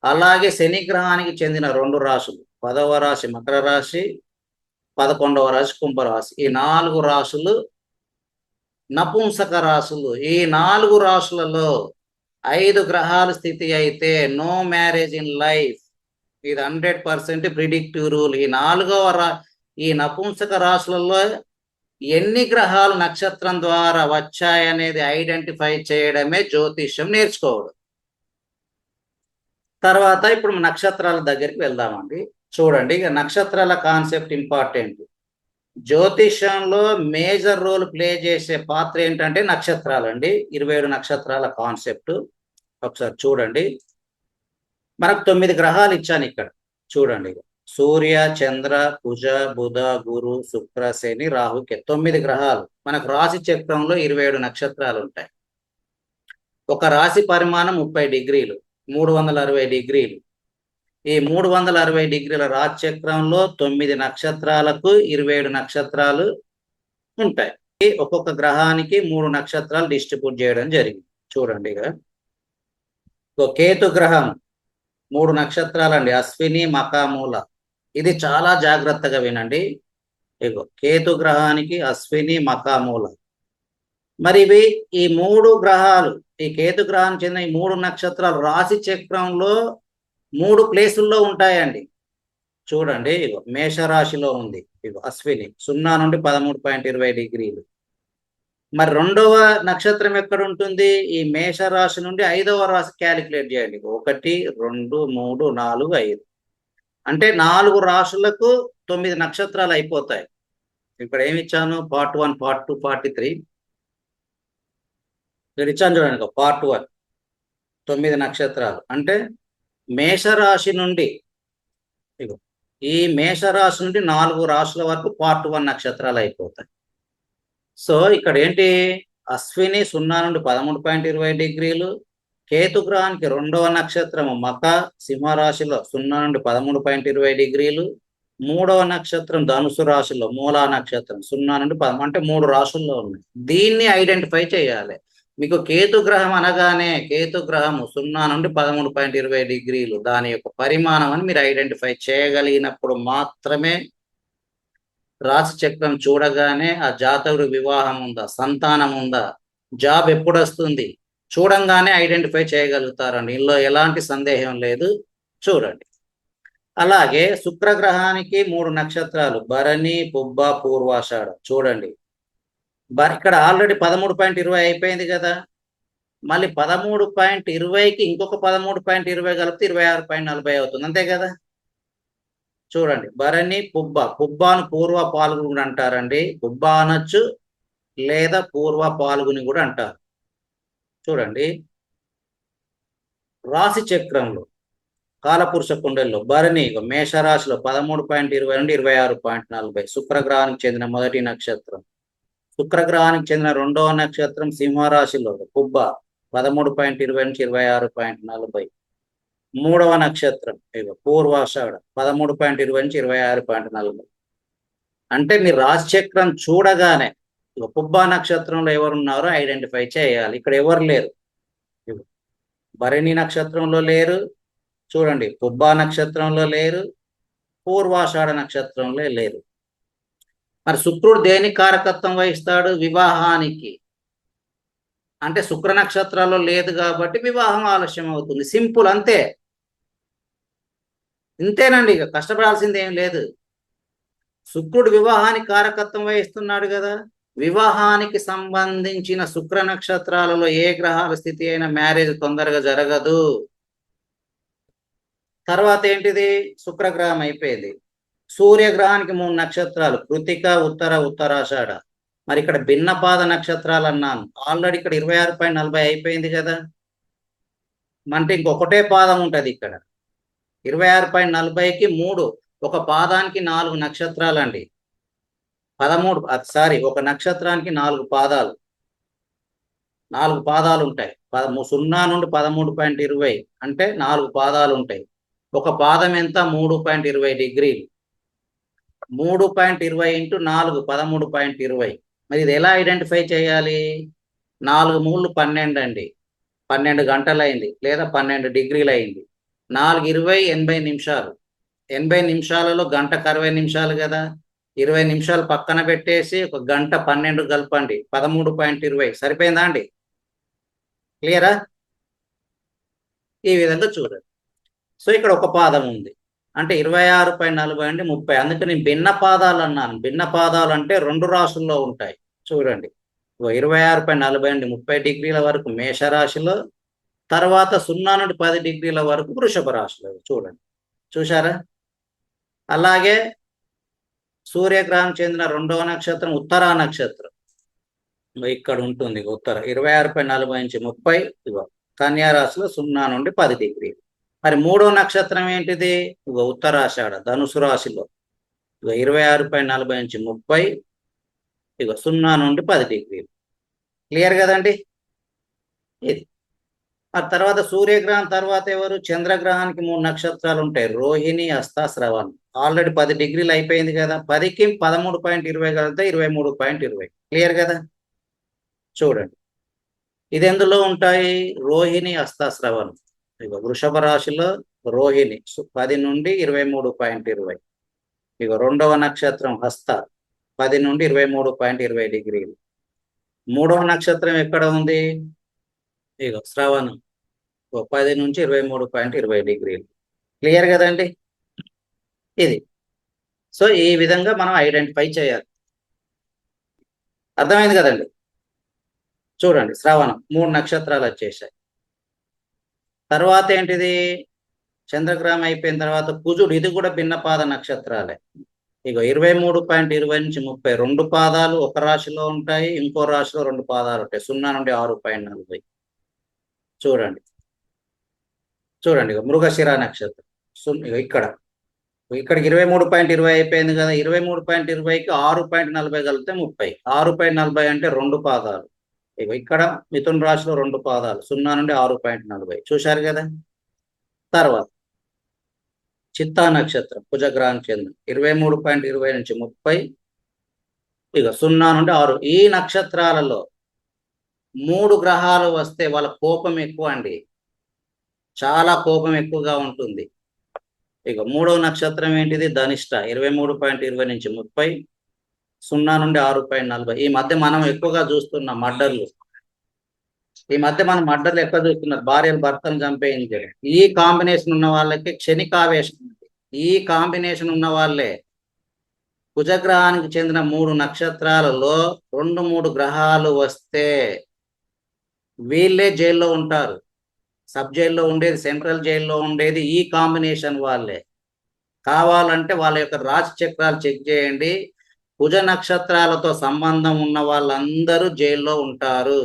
Speaker 1: అలాగే శని గ్రహానికి చెందిన 2 రాశులు, 10వ రాశి మకర రాశి, 11వ రాశి కుంభరాశి. ఈ 4 రాశులు నపుంసక రాశులు. ఈ 4 రాశులలో 5 గ్రహాల స్థితి అయితే నో మ్యారేజ్ ఇన్ లైఫ్. ఇది 100% ప్రిడిక్టివ్ రూల్. ఈ నపుంసక రాశులలో ఎన్ని గ్రహాలు నక్షత్రం ద్వారా వచ్చాయనేది ఐడెంటిఫై చేయడమే జ్యోతిష్యం నేర్చుకోవడం. తర్వాత ఇప్పుడు నక్షత్రాల దగ్గరికి వెళ్దామండి. చూడండి, ఇక నక్షత్రాల కాన్సెప్ట్ ఇంపార్టెంట్. జ్యోతిష్యంలో మేజర్ రోల్ ప్లే చేసే పాత్ర ఏంటంటే నక్షత్రాలండి. 27 నక్షత్రాల కాన్సెప్ట్ ఒకసారి చూడండి. మనకు 9 గ్రహాలు ఇచ్చాను ఇక్కడ. చూడండి, సూర్య, చంద్ర, కుజ, బుధ, గురు, శుక్ర, శని, రాహు, 9 గ్రహాలు. మనకు రాశి చక్రంలో 27 నక్షత్రాలు ఉంటాయి. ఒక రాశి పరిమాణం 30 డిగ్రీలు, 360 డిగ్రీలు. ఈ 360 డిగ్రీల రాశి చక్రంలో 9 నక్షత్రాలకు 27 నక్షత్రాలు ఉంటాయి. ఒక్కొక్క గ్రహానికి 3 నక్షత్రాలు డిస్ట్రిబ్యూట్ చేయడం జరిగింది. చూడండి, కేతు గ్రహం 3 నక్షత్రాలండి, అశ్విని, మఖామూల. ఇది చాలా జాగ్రత్తగా వినండి. ఇగో కేతు గ్రహానికి అశ్విని, మఖామూల. మరి ఇవి ఈ 3 గ్రహాలు, ఈ కేతు గ్రహానికి చెందిన ఈ 3 నక్షత్రాలు రాశి చక్రంలో 3 ప్లేసుల్లో ఉంటాయండి. చూడండి, ఇగో మేషరాశిలో ఉంది, ఇగో అశ్విని 0 నుండి 13.20 డిగ్రీలు. మరి 2వ నక్షత్రం ఎక్కడ ఉంటుంది? ఈ మేషరాశి నుండి 5వ రాశి క్యాలిక్యులేట్ చేయండి. 1, 2, 3, 4, 5. అంటే 4 రాశులకు 9 నక్షత్రాలు అయిపోతాయి. ఇక్కడ ఏమి ఇచ్చాను? Part 1, part 2, part 3. ఇక్కడ ఇచ్చాను చూడండి, పార్ట్ 1 9 నక్షత్రాలు. అంటే మేషరాశి నుండి, ఈ మేషరాశి నుండి 4 రాశుల వరకు పార్ట్ 1 నక్షత్రాలు అయిపోతాయి. సో ఇక్కడ ఏంటి? అశ్విని 0 నుండి 13.20 డిగ్రీలు, కేతు గ్రహానికి 2వ నక్షత్రము మఖ సింహరాశిలో 0 నుండి 13.20 డిగ్రీలు, 3వ నక్షత్రం ధనుసు రాశిలో మూలా నక్షత్రం 0 నుండి 10, అంటే 3 రాశుల్లో ఉన్నాయి. దీన్ని ఐడెంటిఫై చేయాలి. మీకు కేతు గ్రహం అనగానే కేతు గ్రహము 0 నుండి 13.20 దాని యొక్క పరిమాణం అని మీరు ఐడెంటిఫై చేయగలిగినప్పుడు మాత్రమే రాశి చక్రం చూడగానే ఆ జాతకుడు వివాహం ఉందా, సంతానం ఉందా, జాబ్ ఎప్పుడు వస్తుంది చూడంగానే ఐడెంటిఫై చేయగలుగుతారండి. ఇందులో ఎలాంటి సందేహం లేదు. చూడండి. అలాగే శుక్రగ్రహానికి 3 నక్షత్రాలు భరణి, పుబ్బ, పూర్వాషాఢ. చూడండి, ఇక్కడ ఆల్రెడీ 13.20 అయిపోయింది కదా. మళ్ళీ 13.20కి ఇంకొక 13.20 కలిపితే 26.40 అవుతుంది, అంతే కదా. చూడండి, భరణి, పుబ్బ. పుబ్బాను పూర్వ పాల్గొని అంటారండి. పుబ్బ అనొచ్చు లేదా పూర్వ పాల్గొని కూడా అంటారు. చూడండి, రాశి చక్రంలో కాలపురుష కుండలిలో భరణి మేషరాశిలో 13.20 నుండి 26.40 శుక్రగ్రహానికి చెందిన మొదటి నక్షత్రం. శుక్రగ్రహానికి చెందిన రెండవ నక్షత్రం సింహరాశిలో పుబ్బ 13.20 నుంచి 26.40. మూడవ నక్షత్రం పూర్వాషాఢ 13.20 నుంచి 26.40. అంటే మీరు రాశి చక్రం చూడగానే పుబ్బా నక్షత్రంలో ఎవరున్నారో ఐడెంటిఫై చేయాలి. ఇక్కడ ఎవరు లేరు, భరణి నక్షత్రంలో లేరు, చూడండి పుబ్బా నక్షత్రంలో లేరు, పూర్వాషాఢ నక్షత్రంలో లేరు. మరి శుక్రుడు దేనికి కారకత్వం వహిస్తాడు? వివాహానికి. అంటే శుక్ర నక్షత్రాల్లో లేదు కాబట్టి వివాహం ఆలస్యం అవుతుంది. సింపుల్, అంతే. ఇంతేనండి, ఇక కష్టపడాల్సింది ఏం లేదు. శుక్రుడు వివాహానికి కారకత్వం వహిస్తున్నాడు కదా. వివాహానికి సంబంధించిన శుక్ర నక్షత్రాలలో ఏ గ్రహాల స్థితి అయినా మ్యారేజ్ తొందరగా జరగదు. తర్వాత ఏంటిది? శుక్రగ్రహం అయిపోయింది. సూర్యగ్రహానికి 3 నక్షత్రాలు కృతిక, ఉత్తరాషాఢ. మరి ఇక్కడ భిన్నపాద నక్షత్రాలు అన్నాను. ఆల్రెడీ ఇక్కడ 26.40 అయిపోయింది కదా. అంటే ఇంకొకటే పాదం ఉంటుంది ఇక్కడ. 26.40కి 3, ఒక పాదానికి 4 నక్షత్రాలండి. 13 ఒక నక్షత్రానికి 4 పాదాలు, 4 పాదాలు ఉంటాయి. 0 నుండి 13.20 అంటే 4 పాదాలు ఉంటాయి. ఒక పాదం ఎంత? 3.20 3.20 ఇంటూ 4 13.20. మరి ఇది ఎలా ఐడెంటిఫై చేయాలి? 4 3 12 అండి. 12 గంటలు అయింది లేదా 12 డిగ్రీలు అయింది. 4 20 80 నిమిషాలు. 80 నిమిషాలలో గంటకు 60 నిమిషాలు కదా. 20 నిమిషాలు పక్కన పెట్టేసి ఒక గంట 12 కలపండి, 13.20 సరిపోయిందా అండి? క్లియరా? ఈ విధంగా చూడండి. సో ఇక్కడ ఒక పాదం ఉంది అంటే 26.40 నుండి 30. అందుకే నేను భిన్న పాదాలు అన్నాను. భిన్న పాదాలు అంటే 2 రాశుల్లో ఉంటాయి. చూడండి, 26.40 నుండి 30 డిగ్రీల వరకు మేషరాశిలో, తర్వాత 0 నుండి 10 డిగ్రీల వరకు వృషభ రాశిలో. చూడండి, చూశారా? అలాగే సూర్యగ్రహం చెందిన రెండవ నక్షత్రం ఉత్తరా నక్షత్రం ఇక్కడ ఉంటుంది. ఉత్తర 26.40 నుంచి 30 కన్యా రాశిలో 0 నుండి 10 డిగ్రీలు. మరి మూడో నక్షత్రం ఏంటిది? ఉత్తరాషాఢ ధనుసు రాశిలో 26.40 నుంచి 30 0 నుండి 10 డిగ్రీలు. క్లియర్ కదండి? ఇది. ఆ తర్వాత సూర్యగ్రహం తర్వాత ఎవరు? చంద్రగ్రహానికి 3 నక్షత్రాలు ఉంటాయి, రోహిణి, హస్త, శ్రవణం. ఆల్రెడీ 10 డిగ్రీలు అయిపోయింది కదా. 10కి 13.20 కలిపితే 23.20. క్లియర్ కదా? చూడండి, ఇది ఎందులో ఉంటాయి? రోహిణి, హస్త, శ్రవణం. వృషభ రాశిలో రోహిణి 10 నుండి 23.20. రెండవ నక్షత్రం హస్త 10 నుండి 23.20 డిగ్రీలు. మూడవ నక్షత్రం ఎక్కడ ఉంది? శ్రవణం 10 నుంచి 23.20 డిగ్రీలు. క్లియర్ కదండి? ఇది. సో ఈ విధంగా మనం ఐడెంటిఫై చేయాలి. అర్థమైంది కదండి? చూడండి, శ్రవణం 3 నక్షత్రాలు వచ్చేసాయి. తర్వాత ఏంటిది? చంద్రగ్రహం అయిపోయిన తర్వాత కుజుడు, ఇది కూడా భిన్నపాద నక్షత్రాలే. 23.20 నుంచి 30 2 పాదాలు ఒక రాశిలో ఉంటాయి, ఇంకో రాశిలో 2 పాదాలు ఉంటాయి. 0 నుండి 6.40. చూడండి, చూడండి మృగశిర నక్షత్రం ఇక్కడికి 23.20 అయిపోయింది కదా. 23.20కి 6.40 కలిపితే 30. 6.40 అంటే 2 పాదాలు. ఇక్కడ మిథున రాశిలో 2 పాదాలు, 0 నుండి 6.40. చూశారు కదా. తర్వాత చిత్తా నక్షత్రం కుజగ్రహానికి చెందిన 23.20 నుంచి 30 0 నుండి 6. ఈ నక్షత్రాలలో 3 గ్రహాలు వస్తే వాళ్ళ కోపం ఎక్కువ అండి, చాలా కోపం ఎక్కువగా ఉంటుంది. ఇక 3వ నక్షత్రం ఏంటిది? ధనిష్ట. 23.20 నుంచి 30, 0 నుండి 6.40. ఈ మధ్య మనం ఎక్కువగా చూస్తున్నాం మర్డర్లు. ఈ మధ్య మనం మర్డర్లు ఎక్కువ చూస్తున్నారు, భార్యలు భర్తను చంపేయించడం. ఈ కాంబినేషన్ ఉన్న వాళ్ళకి క్షణికావేశం. ఈ కాంబినేషన్ ఉన్న వాళ్ళే కుజగ్రహానికి చెందిన 3 నక్షత్రాలలో 2-3 గ్రహాలు వస్తే వీళ్ళే జైల్లో ఉంటారు. సబ్ జైల్లో ఉండేది, సెంట్రల్ జైల్లో ఉండేది ఈ కాంబినేషన్ వాళ్ళే. కావాలంటే వాళ్ళ యొక్క రాశి చక్రాలు చెక్ చేయండి. కుజ నక్షత్రాలతో సంబంధం ఉన్న వాళ్ళందరూ జైల్లో ఉంటారు.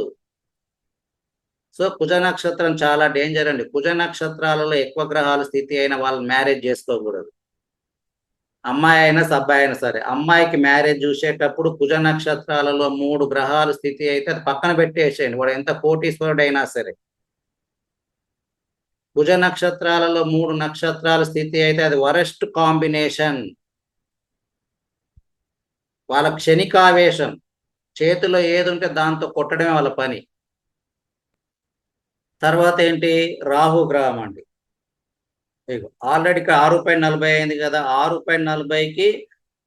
Speaker 1: సో కుజ నక్షత్రం చాలా డేంజర్ అండి. కుజ నక్షత్రాలలో ఎక్కువ గ్రహాల స్థితి అయిన వాళ్ళు మ్యారేజ్ చేసుకోకూడదు. అమ్మాయి అయినా అబ్బాయి అయినా సరే, అమ్మాయికి మ్యారేజ్ చూసేటప్పుడు కుజ నక్షత్రాలలో 3 గ్రహాల స్థితి అయితే అది పక్కన పెట్టేసేయండి, వాడు ఎంత కోటీశ్వరుడైనా సరే. కుజ నక్షత్రాలలో 3 నక్షత్రాల స్థితి అయితే అది వరస్ట్ కాంబినేషన్. వాళ్ళ క్షణికావేశం, చేతిలో ఏది ఉంటే దాంతో కొట్టడమే వాళ్ళ పని. తర్వాత ఏంటి? రాహు గ్రహం అండి. ఆల్రెడీ ఇక్కడ 6.40 అయింది కదా, 6.40కి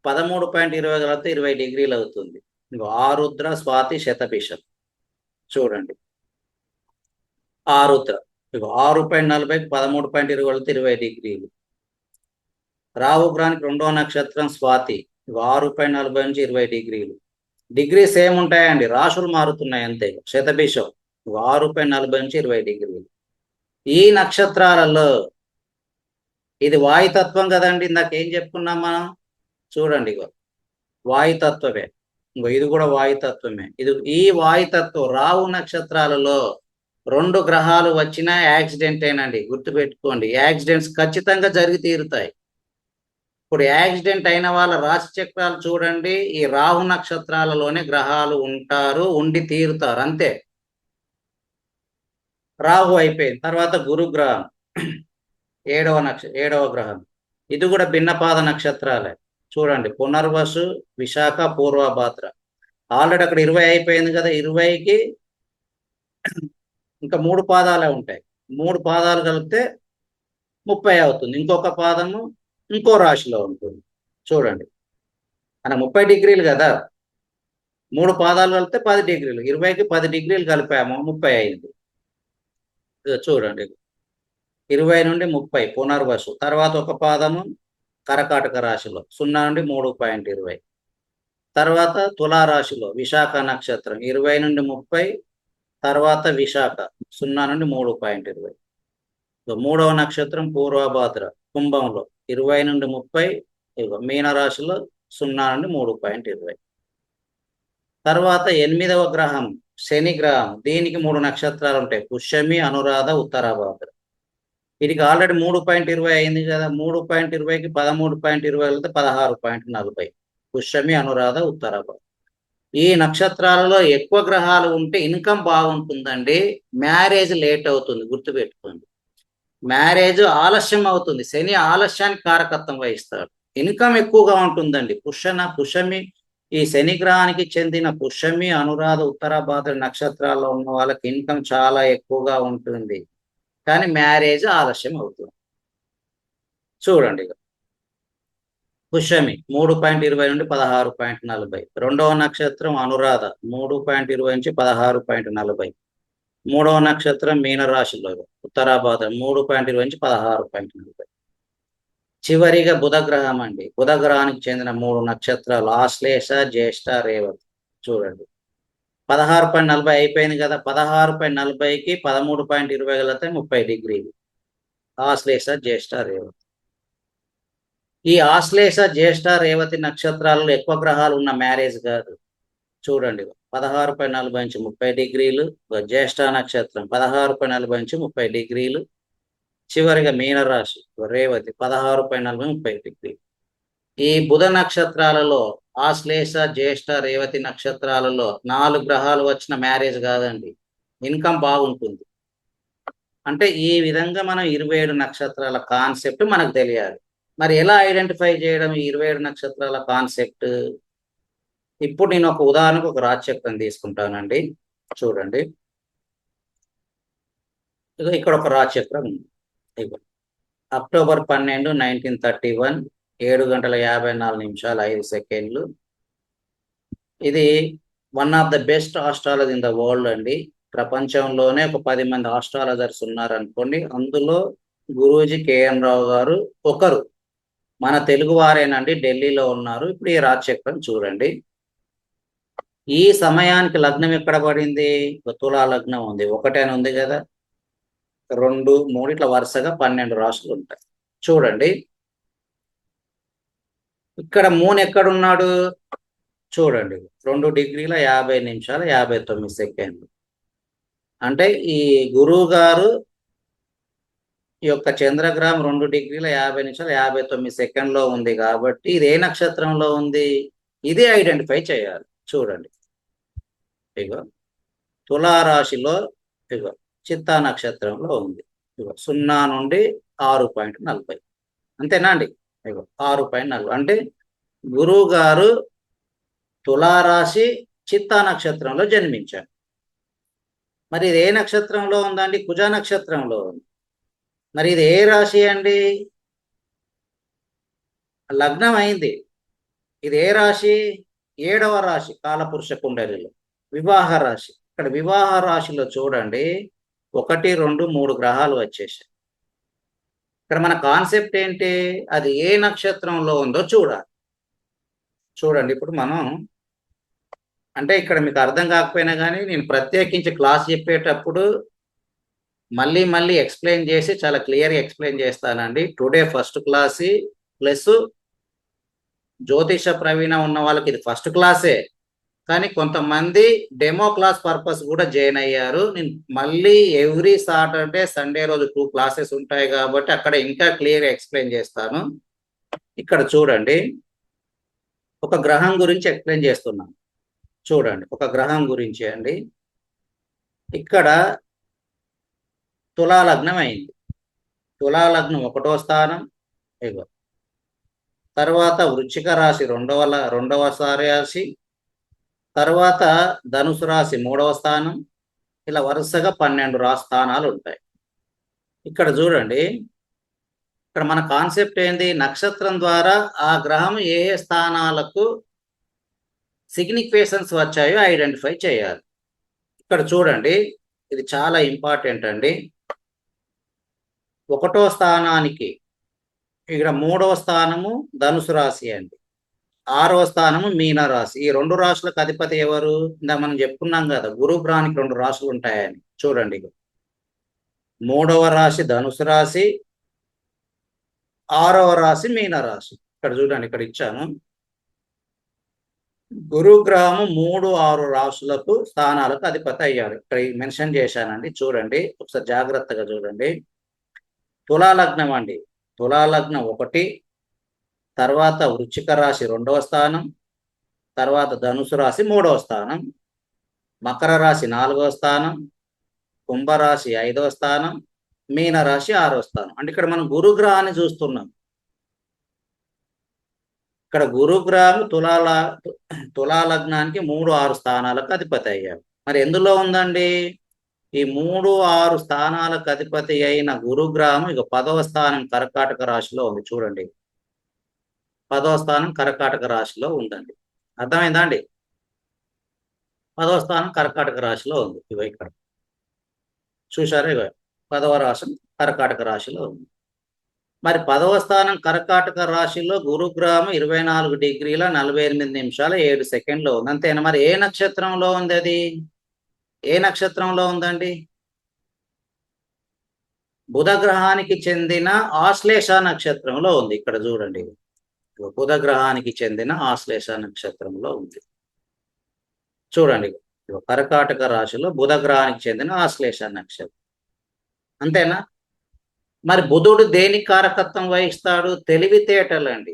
Speaker 1: 13.20 కలిపితే 20 డిగ్రీలు అవుతుంది. ఆరుద్ర, స్వాతి, శతభిషం. చూడండి, ఆరుద్ర 6.40కి 13.20 కలిపితే 20 డిగ్రీలు. రాహుగ్రహానికి 2వ నక్షత్రం స్వాతి, 6.40 నుంచి 20 డిగ్రీలు. డిగ్రీ సేమ్ ఉంటాయండి, రాశులు మారుతున్నాయి అంతే. శతభిషం 6.40 నుంచి 20 డిగ్రీలు. ఈ నక్షత్రాలలో ఇది వాయుతత్వం కదండి, ఇందాక ఏం చెప్పుకున్నాం మనం? చూడండి, వాయుతత్వమే. ఇది కూడా వాయుతత్వమే. ఈ వాయుతత్వం రాహు నక్షత్రాలలో 2 గ్రహాలు వచ్చినా యాక్సిడెంట్ ఏనండి, గుర్తుపెట్టుకోండి. యాక్సిడెంట్స్ ఖచ్చితంగా జరిగి తీరుతాయి. ఇప్పుడు యాక్సిడెంట్ అయిన వాళ్ళ రాశి చక్రాలు చూడండి, ఈ రాహు నక్షత్రాలలోనే గ్రహాలు ఉంటారు, ఉండి తీరుతారు అంతే. రాహు అయిపోయింది. తర్వాత గురుగ్రహం 7వ గ్రహం. ఇది కూడా భిన్నపాద నక్షత్రాలే. చూడండి, పునర్వసు, విశాఖ, పూర్వభాద్ర. ఆల్రెడీ అక్కడ 20 అయిపోయింది కదా, 20కి ఇంకా 3 పాదాలే ఉంటాయి. 3 పాదాలు కలిపితే 30 అవుతుంది. ఇంకొక పాదము ఇంకో రాశిలో ఉంటుంది. చూడండి, మన 30 డిగ్రీలు కదా, 3 పాదాలు కలిపితే 10 డిగ్రీలు. 20కి 10 డిగ్రీలు కలిపాము, 30 అయింది. చూడండి, 20 నుండి 30 పునర్వసు. తర్వాత ఒక పాదము కరకాటక రాశిలో 0 నుండి 3.20. తర్వాత తులారాశిలో విశాఖ నక్షత్రం 20 నుండి 30. తర్వాత విశాఖ 0 నుండి 3.20. 3వ నక్షత్రం పూర్వభాద్ర కుంభంలో 20 నుండి 30. మీనరాశిలో 0 నుండి 3.20. తర్వాత 8వ గ్రహం శని గ్రహం. దీనికి 3 నక్షత్రాలు ఉంటాయి, పుష్యమి, అనురాధ, ఉత్తరాభాద్ర. వీటికి ఆల్రెడీ 3.20 అయింది కదా, 3.20కి 13.20 వెళ్తే 16.40. పుష్యమి, అనురాధ, ఉత్తరాభాద్ర. ఈ నక్షత్రాలలో ఎక్కువ గ్రహాలు ఉంటే ఇన్కమ్ బాగుంటుందండి, మ్యారేజ్ లేట్ అవుతుంది, గుర్తుపెట్టుకోండి. మ్యారేజ్ ఆలస్యం అవుతుంది, శని ఆలస్యానికి కారకత్వం వహిస్తాడు. ఇన్కమ్ ఎక్కువగా ఉంటుందండి. పుష్యమి, ఈ శని గ్రహానికి చెందిన పుష్యమి, అనురాధ, ఉత్తరాభాద్ర నక్షత్రాల్లో ఉన్న వాళ్ళకి ఇన్కమ్ చాలా ఎక్కువగా ఉంటుంది, కానీ మ్యారేజ్ ఆలస్యం అవుతుంది. చూడండి, పుష్యమి 3.20 నుండి 16.40. 2వ నక్షత్రం అనురాధ 3.20 నుంచి 16.40. 3వ నక్షత్రం మీనరాశిలో ఉత్తరాభాద్ర 3.20 నుంచి 16.40. చివరిగా బుధగ్రహం అండి. బుధగ్రహానికి చెందిన 3 నక్షత్రాలు ఆశ్లేష, జ్యేష్ఠ, రేవతి. చూడండి, 16.40 అయిపోయింది కదా, 16.40కి 13.20 కలిపితే 30 డిగ్రీలు. ఆశ్లేష, జ్యేష్ఠ, రేవతి. ఈ ఆశ్లేష, జ్యేష్ఠ, రేవతి నక్షత్రాలలో ఎక్కువ గ్రహాలు ఉన్న మ్యారేజ్ కాదు. చూడండి, 16.40 నుంచి 30 డిగ్రీలు. జ్యేష్ఠ నక్షత్రం 16.40 నుంచి 30 డిగ్రీలు. చివరిగా మీనరాశి రేవతి 16.40 30 డిగ్రీలు. ఈ బుధ నక్షత్రాలలో ఆశ్లేష, జ్యేష్ఠ, రేవతి నక్షత్రాలలో 4 గ్రహాలు వచ్చిన మ్యారేజ్ కాదండి, ఇన్కమ్ బాగుంటుంది. అంటే ఈ విధంగా మనం 27 నక్షత్రాల కాన్సెప్ట్ మనకు తెలియాలి. మరి ఎలా ఐడెంటిఫై చేయడం ఈ 27 నక్షత్రాల కాన్సెప్ట్? ఇప్పుడు నేను ఒక ఉదాహరణకు ఒక రాశి చక్రం తీసుకుంటానండి. చూడండి, ఇక్కడ ఒక రాశిచక్రం ఉంది. అక్టోబర్ 12, 1931, 7 గంటల 54 నిమిషాలు 5 సెకండ్లు. ఇది one of the best astrologer in the world అండి. ప్రపంచంలోనే ఒక 10 మంది ఆస్ట్రాలజర్స్ ఉన్నారనుకోండి, అందులో గురూజీ కేఎన్ రావు గారు ఒకరు. మన తెలుగు వారేనండి, ఢిల్లీలో ఉన్నారు. ఇప్పుడు ఈ రాశిచక్రం చూడండి. ఈ సమయానికి లగ్నం ఎక్కడ పడింది? తులా లగ్నం ఉంది. 1 అని ఉంది కదా, 2, 3 ఇట్లా వరుసగా 12 రాశులు ఉంటాయి. చూడండి, ఇక్కడ మూన్ ఎక్కడున్నాడు? చూడండి, 2 డిగ్రీల 50 నిమిషాలు 59 సెకండ్లు. అంటే ఈ గురువు గారు యొక్క చంద్రగ్రహం 2 డిగ్రీల 50 నిమిషాలు 59 సెకండ్లో ఉంది కాబట్టి ఇది ఏ నక్షత్రంలో ఉంది? ఇదే ఐడెంటిఫై చేయాలి. చూడండి, ఇగో తులారాశిలో, ఇగో చిత్తా నక్షత్రంలో ఉంది. ఇగో 0 నుండి 6.40. అంతేనా అండి? ఇగో 6.40 అంటే గురువు గారు తులారాశి చిత్తా నక్షత్రంలో జన్మించారు. మరి ఇది ఏ నక్షత్రంలో ఉందండి? కుజ నక్షత్రంలో ఉంది. మరి ఇది ఏ రాశి అండి? లగ్నం అయింది. ఇది ఏ రాశి? 7వ రాశి కాలపురుష కుండలిలో వివాహ రాశి. ఇక్కడ వివాహ రాశిలో చూడండి, 1, 2, 3 గ్రహాలు వచ్చేసాయి. ఇక్కడ మన కాన్సెప్ట్ ఏంటి? అది ఏ నక్షత్రంలో ఉందో చూడాలి. చూడండి, ఇప్పుడు మనం అంటే ఇక్కడ మీకు అర్థం కాకపోయినా కానీ నేను ప్రత్యేకించి క్లాస్ చెప్పేటప్పుడు మళ్ళీ మళ్ళీ ఎక్స్ప్లెయిన్ చేసి చాలా క్లియర్గా ఎక్స్ప్లెయిన్ చేస్తానండి. టుడే ఫస్ట్ క్లాస్ ప్లస్ జ్యోతిష ప్రవీణ ఉన్న వాళ్ళకి ఇది ఫస్ట్ క్లాసే, కానీ కొంతమంది డెమో క్లాస్ పర్పస్ కూడా జాయిన్ అయ్యారు. నేను మళ్ళీ ఎవ్రీ సాటర్డే సండే రోజు 2 క్లాసెస్ ఉంటాయి కాబట్టి అక్కడ ఇంకా క్లియర్గా ఎక్స్ప్లెయిన్ చేస్తాను. ఇక్కడ చూడండి, ఒక గ్రహం గురించి ఎక్స్ప్లెయిన్ చేస్తున్నాను. చూడండి, ఒక గ్రహం గురించి అండి. ఇక్కడ తులాలగ్నం అయింది. తులాలగ్నం 1వ స్థానం, ఇగో తర్వాత వృశ్చిక రాశి 2వ రాశి, తర్వాత ధనుసు రాశి 3వ స్థానం. ఇలా వరుసగా 12 స్థానాలు ఉంటాయి. ఇక్కడ చూడండి, ఇక్కడ మన కాన్సెప్ట్ ఏంది? నక్షత్రం ద్వారా ఆ గ్రహం ఏ స్థానాలకు సిగ్నిఫికేషన్స్ వచ్చాయో ఐడెంటిఫై చేయాలి. ఇక్కడ చూడండి, ఇది చాలా ఇంపార్టెంట్ అండి. 1వ స్థానానికి ఇక్కడ 3వ స్థానము ధనుసు రాశి అండి, 6వ స్థానము మీన రాశి. ఈ 2 రాశులకు అధిపతి ఎవరు? మనం చెప్పుకున్నాం కదా, గురు గ్రహానికి 2 రాశులు ఉంటాయని. చూడండి, 3వ రాశి ధనుసు రాశి, 6వ రాశి మీన రాశి. ఇక్కడ చూడండి, ఇక్కడ ఇచ్చాను. గురుగ్రహము 3, 6 రాశులకు స్థానాలకు అధిపతి అయ్యాడు. ఇక్కడ మెన్షన్ చేశానండి. చూడండి, ఒకసారి జాగ్రత్తగా చూడండి. తులాలగ్నం అండి, తులాలగ్నం 1, తర్వాత వృశ్చిక రాశి 2వ స్థానం, తర్వాత ధనుసు రాశి 3వ స్థానం, మకర రాశి 4వ స్థానం, కుంభరాశి 5వ స్థానం, మీన రాశి 6వ స్థానం. అంటే ఇక్కడ మనం గురుగ్రహాన్ని చూస్తున్నాం. ఇక్కడ గురుగ్రహం తులాలగ్నానికి 3, 6 స్థానాలకు అధిపతి అయ్యాడు. మరి ఎందులో ఉందండి? ఈ 3, 6 స్థానాలకు అధిపతి అయిన గురుగ్రహం ఇక 10వ స్థానం కర్కాటక రాశిలో ఉంది. చూడండి, 10వ స్థానం కర్కాటక రాశిలో ఉందండి. అర్థమైందా అండి? 10వ స్థానం కర్కాటక రాశిలో ఉంది. ఇగో ఇక్కడ చూసారా, ఇగో 10వ రాశి కర్కాటక రాశిలో ఉంది. మరి 10వ స్థానం కర్కాటక రాశిలో గురుగ్రహం 24 డిగ్రీల 48 నిమిషాల 7 సెకండ్లో ఉంది. అంతేనా? మరి ఏ నక్షత్రంలో ఉంది? అది ఏ నక్షత్రంలో ఉందండి? బుధ గ్రహానికి చెందిన ఆశ్లేష నక్షత్రంలో ఉంది. ఇక్కడ చూడండి, బుధ గ్రహానికి చెందిన ఆశ్లేష నక్షత్రంలో ఉంది. చూడండి, కర్కాటక రాశిలో బుధ గ్రహానికి చెందిన ఆశ్లేష నక్షత్రం. అంతేనా? మరి బుధుడు దేనికి కారకత్వం వహిస్తాడు? తెలివితేటలు అండి,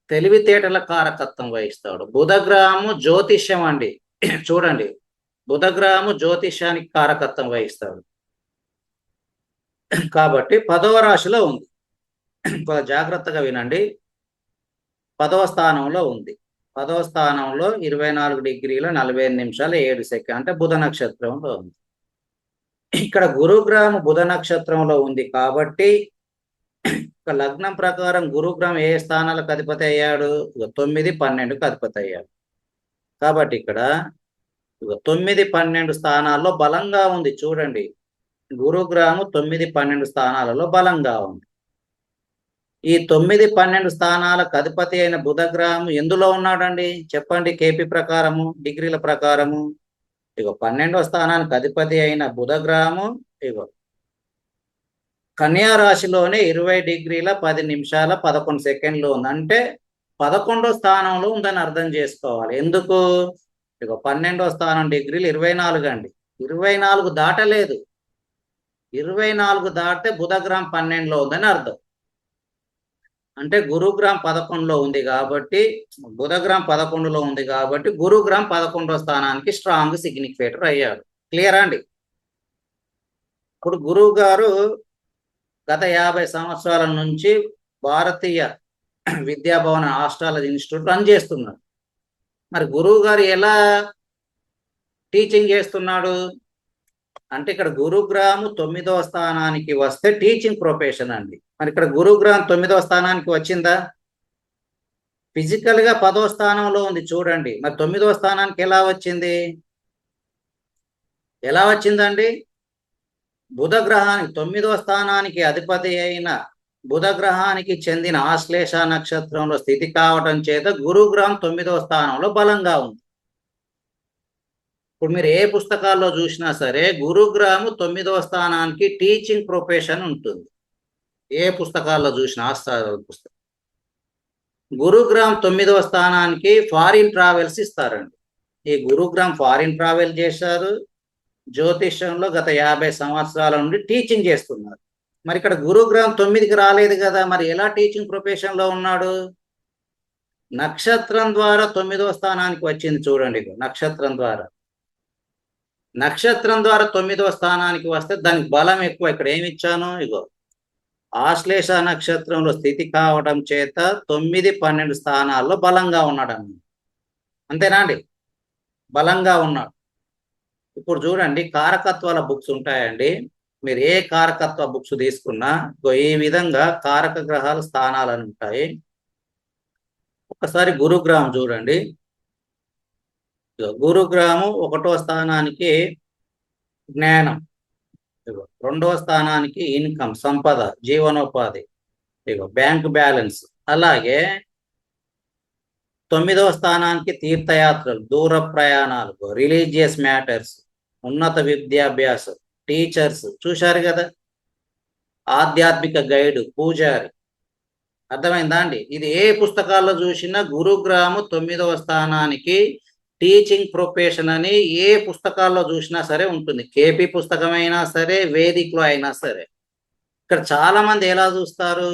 Speaker 1: తెలివితేటల కారకత్వం వహిస్తాడు. బుధ గ్రహము జ్యోతిష్యం అండి. చూడండి, బుధ గ్రహము జ్యోతిష్యానికి కారకత్వం వహిస్తాడు. కాబట్టి 10వ రాశిలో ఉంది. జాగ్రత్తగా వినండి, 10వ స్థానంలో ఉంది. 10వ స్థానంలో 24 డిగ్రీల 45 నిమిషాలు 7 సెకండ్ అంటే బుధ నక్షత్రంలో ఉంది. ఇక్కడ గురుగ్రహం బుధ నక్షత్రంలో ఉంది కాబట్టి ఇక లగ్నం ప్రకారం గురుగ్రహం ఏ స్థానాలకు అధిపతి అయ్యాడు? 9, 12కు అధిపతి అయ్యాడు. కాబట్టి ఇక్కడ 9, 12 స్థానాల్లో బలంగా ఉంది. చూడండి, గురుగ్రహం 9, 12 స్థానాలలో బలంగా ఉంది. ఈ 9, 12 స్థానాలకు అధిపతి అయిన బుధగ్రహం ఎందులో ఉన్నాడండి చెప్పండి? కేపీ ప్రకారము, డిగ్రీల ప్రకారము. 12వ స్థానానికి అధిపతి అయిన బుధగ్రహము కన్యా రాశిలోనే 20 డిగ్రీల 10 నిమిషాల 11 సెకండ్లు ఉంది. అంటే 11వ స్థానంలో ఉందని అర్థం చేసుకోవాలి. ఎందుకు? 12వ స్థానం డిగ్రీలు 24 అండి. 24 దాటలేదు. 24 దాటితే బుధగ్రహం 12లో ఉందని అర్థం. అంటే గురుగ్రహం 11లో ఉంది కాబట్టి, బుధగ్రహం 11లో ఉంది కాబట్టి గురుగ్రహం 11వ స్థానానికి స్ట్రాంగ్ సిగ్నిఫికేటర్ అయ్యాడు. క్లియరా అండి? ఇప్పుడు గురువు గారు గత 50 సంవత్సరాల నుంచి భారతీయ విద్యాభవన్ ఆస్ట్రాలజీ ఇన్స్టిట్యూట్ రన్ చేస్తున్నాడు. మరి గురువు గారు ఎలా టీచింగ్ చేస్తున్నాడు అంటే, ఇక్కడ గురుగ్రహం 9వ స్థానానికి వస్తే టీచింగ్ ప్రొఫెషన్ అండి. మరి ఇక్కడ గురుగ్రహం 9వ స్థానానికి వచ్చిందా? ఫిజికల్ గా 10వ స్థానంలో ఉంది చూడండి. మరి 9వ స్థానానికి ఎలా వచ్చింది? ఎలా వచ్చిందండి? బుధగ్రహానికి 9వ స్థానానికి అధిపతి అయిన బుధగ్రహానికి చెందిన ఆశ్లేష నక్షత్రంలో స్థితి కావటం చేత గురుగ్రహం 9వ స్థానంలో బలంగా ఉంది. ఇప్పుడు మీరు ఏ పుస్తకాల్లో చూసినా సరే గురుగ్రహం 9వ స్థానానికి టీచింగ్ ప్రొఫెషన్ ఉంటుంది. ఏ పుస్తకాల్లో చూసినా పుస్తకం గురుగ్రహం 9వ స్థానానికి ఫారిన్ ట్రావెల్స్ ఇస్తారండి. ఈ గురుగ్రహం ఫారిన్ ట్రావెల్ చేశారు. జ్యోతిష్యంలో గత 50 సంవత్సరాల నుండి టీచింగ్ చేస్తున్నారు. మరి ఇక్కడ గురుగ్రహం 9కి రాలేదు కదా, మరి ఎలా టీచింగ్ ప్రొఫెషన్ లో ఉన్నాడు? నక్షత్రం ద్వారా 9వ స్థానానికి వచ్చింది చూడండి. నక్షత్రం ద్వారా 9వ స్థానానికి వస్తే దానికి బలం ఎక్కువ. ఇక్కడ ఏమి ఇచ్చాను? ఆశ్లేష నక్షత్రంలో స్థితి కావడం చేత 9, 12 స్థానాల్లో బలంగా ఉన్నాడు అన్న. అంతేనా అండి? బలంగా ఉన్నాడు. ఇప్పుడు చూడండి, కారకత్వాల బుక్స్ ఉంటాయండి. మీరు ఏ కారకత్వ బుక్స్ తీసుకున్నా ఈ విధంగా కారక గ్రహాల స్థానాలను ఉంటాయి. ఒకసారి గురుగ్రహం చూడండి. గురుగ్రహము 1వ స్థానానికి జ్ఞానం, 2వ స్థానానికి ఇన్కమ్ సంపద, జీవనోపాధి, బ్యాంక్ బ్యాలెన్స్. అలాగే 9వ స్థానానికి తీర్థయాత్రలు, దూర ప్రయాణాలు, రిలీజియస్ మ్యాటర్స్, ఉన్నత విద్యాభ్యాసం, టీచర్స్. చూశారు కదా, ఆధ్యాత్మిక గైడ్, పూజారి. అర్థమైందా అండి? ఇది ఏ పుస్తకాల్లో చూసినా గురుగ్రహం 9వ స్థానానికి టీచింగ్ ప్రొఫెషన్ అని ఏ పుస్తకాల్లో చూసినా సరే ఉంటుంది. కేపీ పుస్తకం అయినా సరే, వేదికలో అయినా సరే. ఇక్కడ చాలా మంది ఎలా చూస్తారు,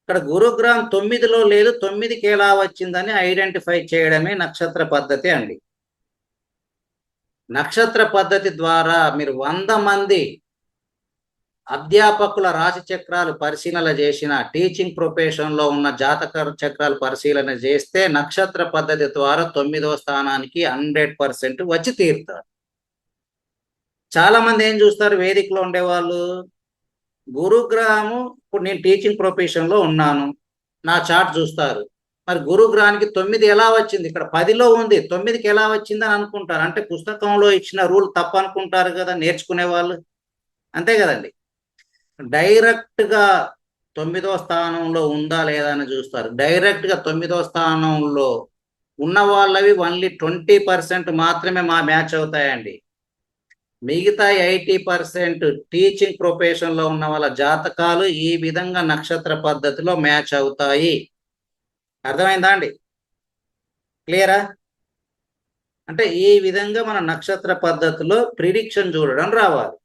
Speaker 1: ఇక్కడ గురుగ్రహం 9లో లేదు, 9కి ఎలా వచ్చిందని ఐడెంటిఫై చేయడమే నక్షత్ర పద్ధతి అండి. నక్షత్ర పద్ధతి ద్వారా మీరు 100 మంది అధ్యాపకుల రాశి చక్రాలు పరిశీలన చేసిన, టీచింగ్ ప్రొఫెషన్ లో ఉన్న జాతక చక్రాలు పరిశీలన చేస్తే నక్షత్ర పద్ధతి ద్వారా 9వ స్థానానికి 100% వచ్చి తీరుతారు. చాలా మంది ఏం చూస్తారు, వేదికలో ఉండేవాళ్ళు, గురుగ్రహము ఇప్పుడు నేను టీచింగ్ ప్రొఫెషన్ లో ఉన్నాను, నా చార్ట్ చూస్తారు. మరి గురుగ్రహానికి 9 ఎలా వచ్చింది? ఇక్కడ 10లో ఉంది, 9కి ఎలా వచ్చిందని అనుకుంటారు. అంటే పుస్తకంలో ఇచ్చిన రూల్ తప్పు అనుకుంటారు కదా నేర్చుకునే వాళ్ళు. అంతే కదండి? డైరెక్ట్ గా 9వ స్థానంలో ఉందా లేదా అని చూస్తారు. డైరెక్ట్ గా 9వ స్థానంలో ఉన్న వాళ్ళవి ఓన్లీ 20% మాత్రమే మ్యాచ్ అవుతాయండి. మిగతా 80% టీచింగ్ ప్రొఫెషన్ లో ఉన్న వాళ్ళ జాతకాలు ఈ విధంగా నక్షత్ర పద్ధతిలో మ్యాచ్ అవుతాయి. అర్థమైందా అండి? క్లియరా? అంటే ఈ విధంగా మన నక్షత్ర పద్ధతిలో ప్రిడిక్షన్ చూడడం రావాలి.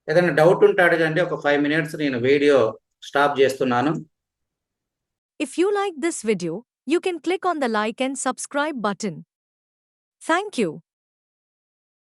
Speaker 1: ఏదైనా డౌట్ ఉంటే అడగండి. ఒక 5 minutes నేను వీడియో స్టాప్ చేస్తున్నాను.
Speaker 2: If you like this video, you can click on the like and subscribe button. Thank you.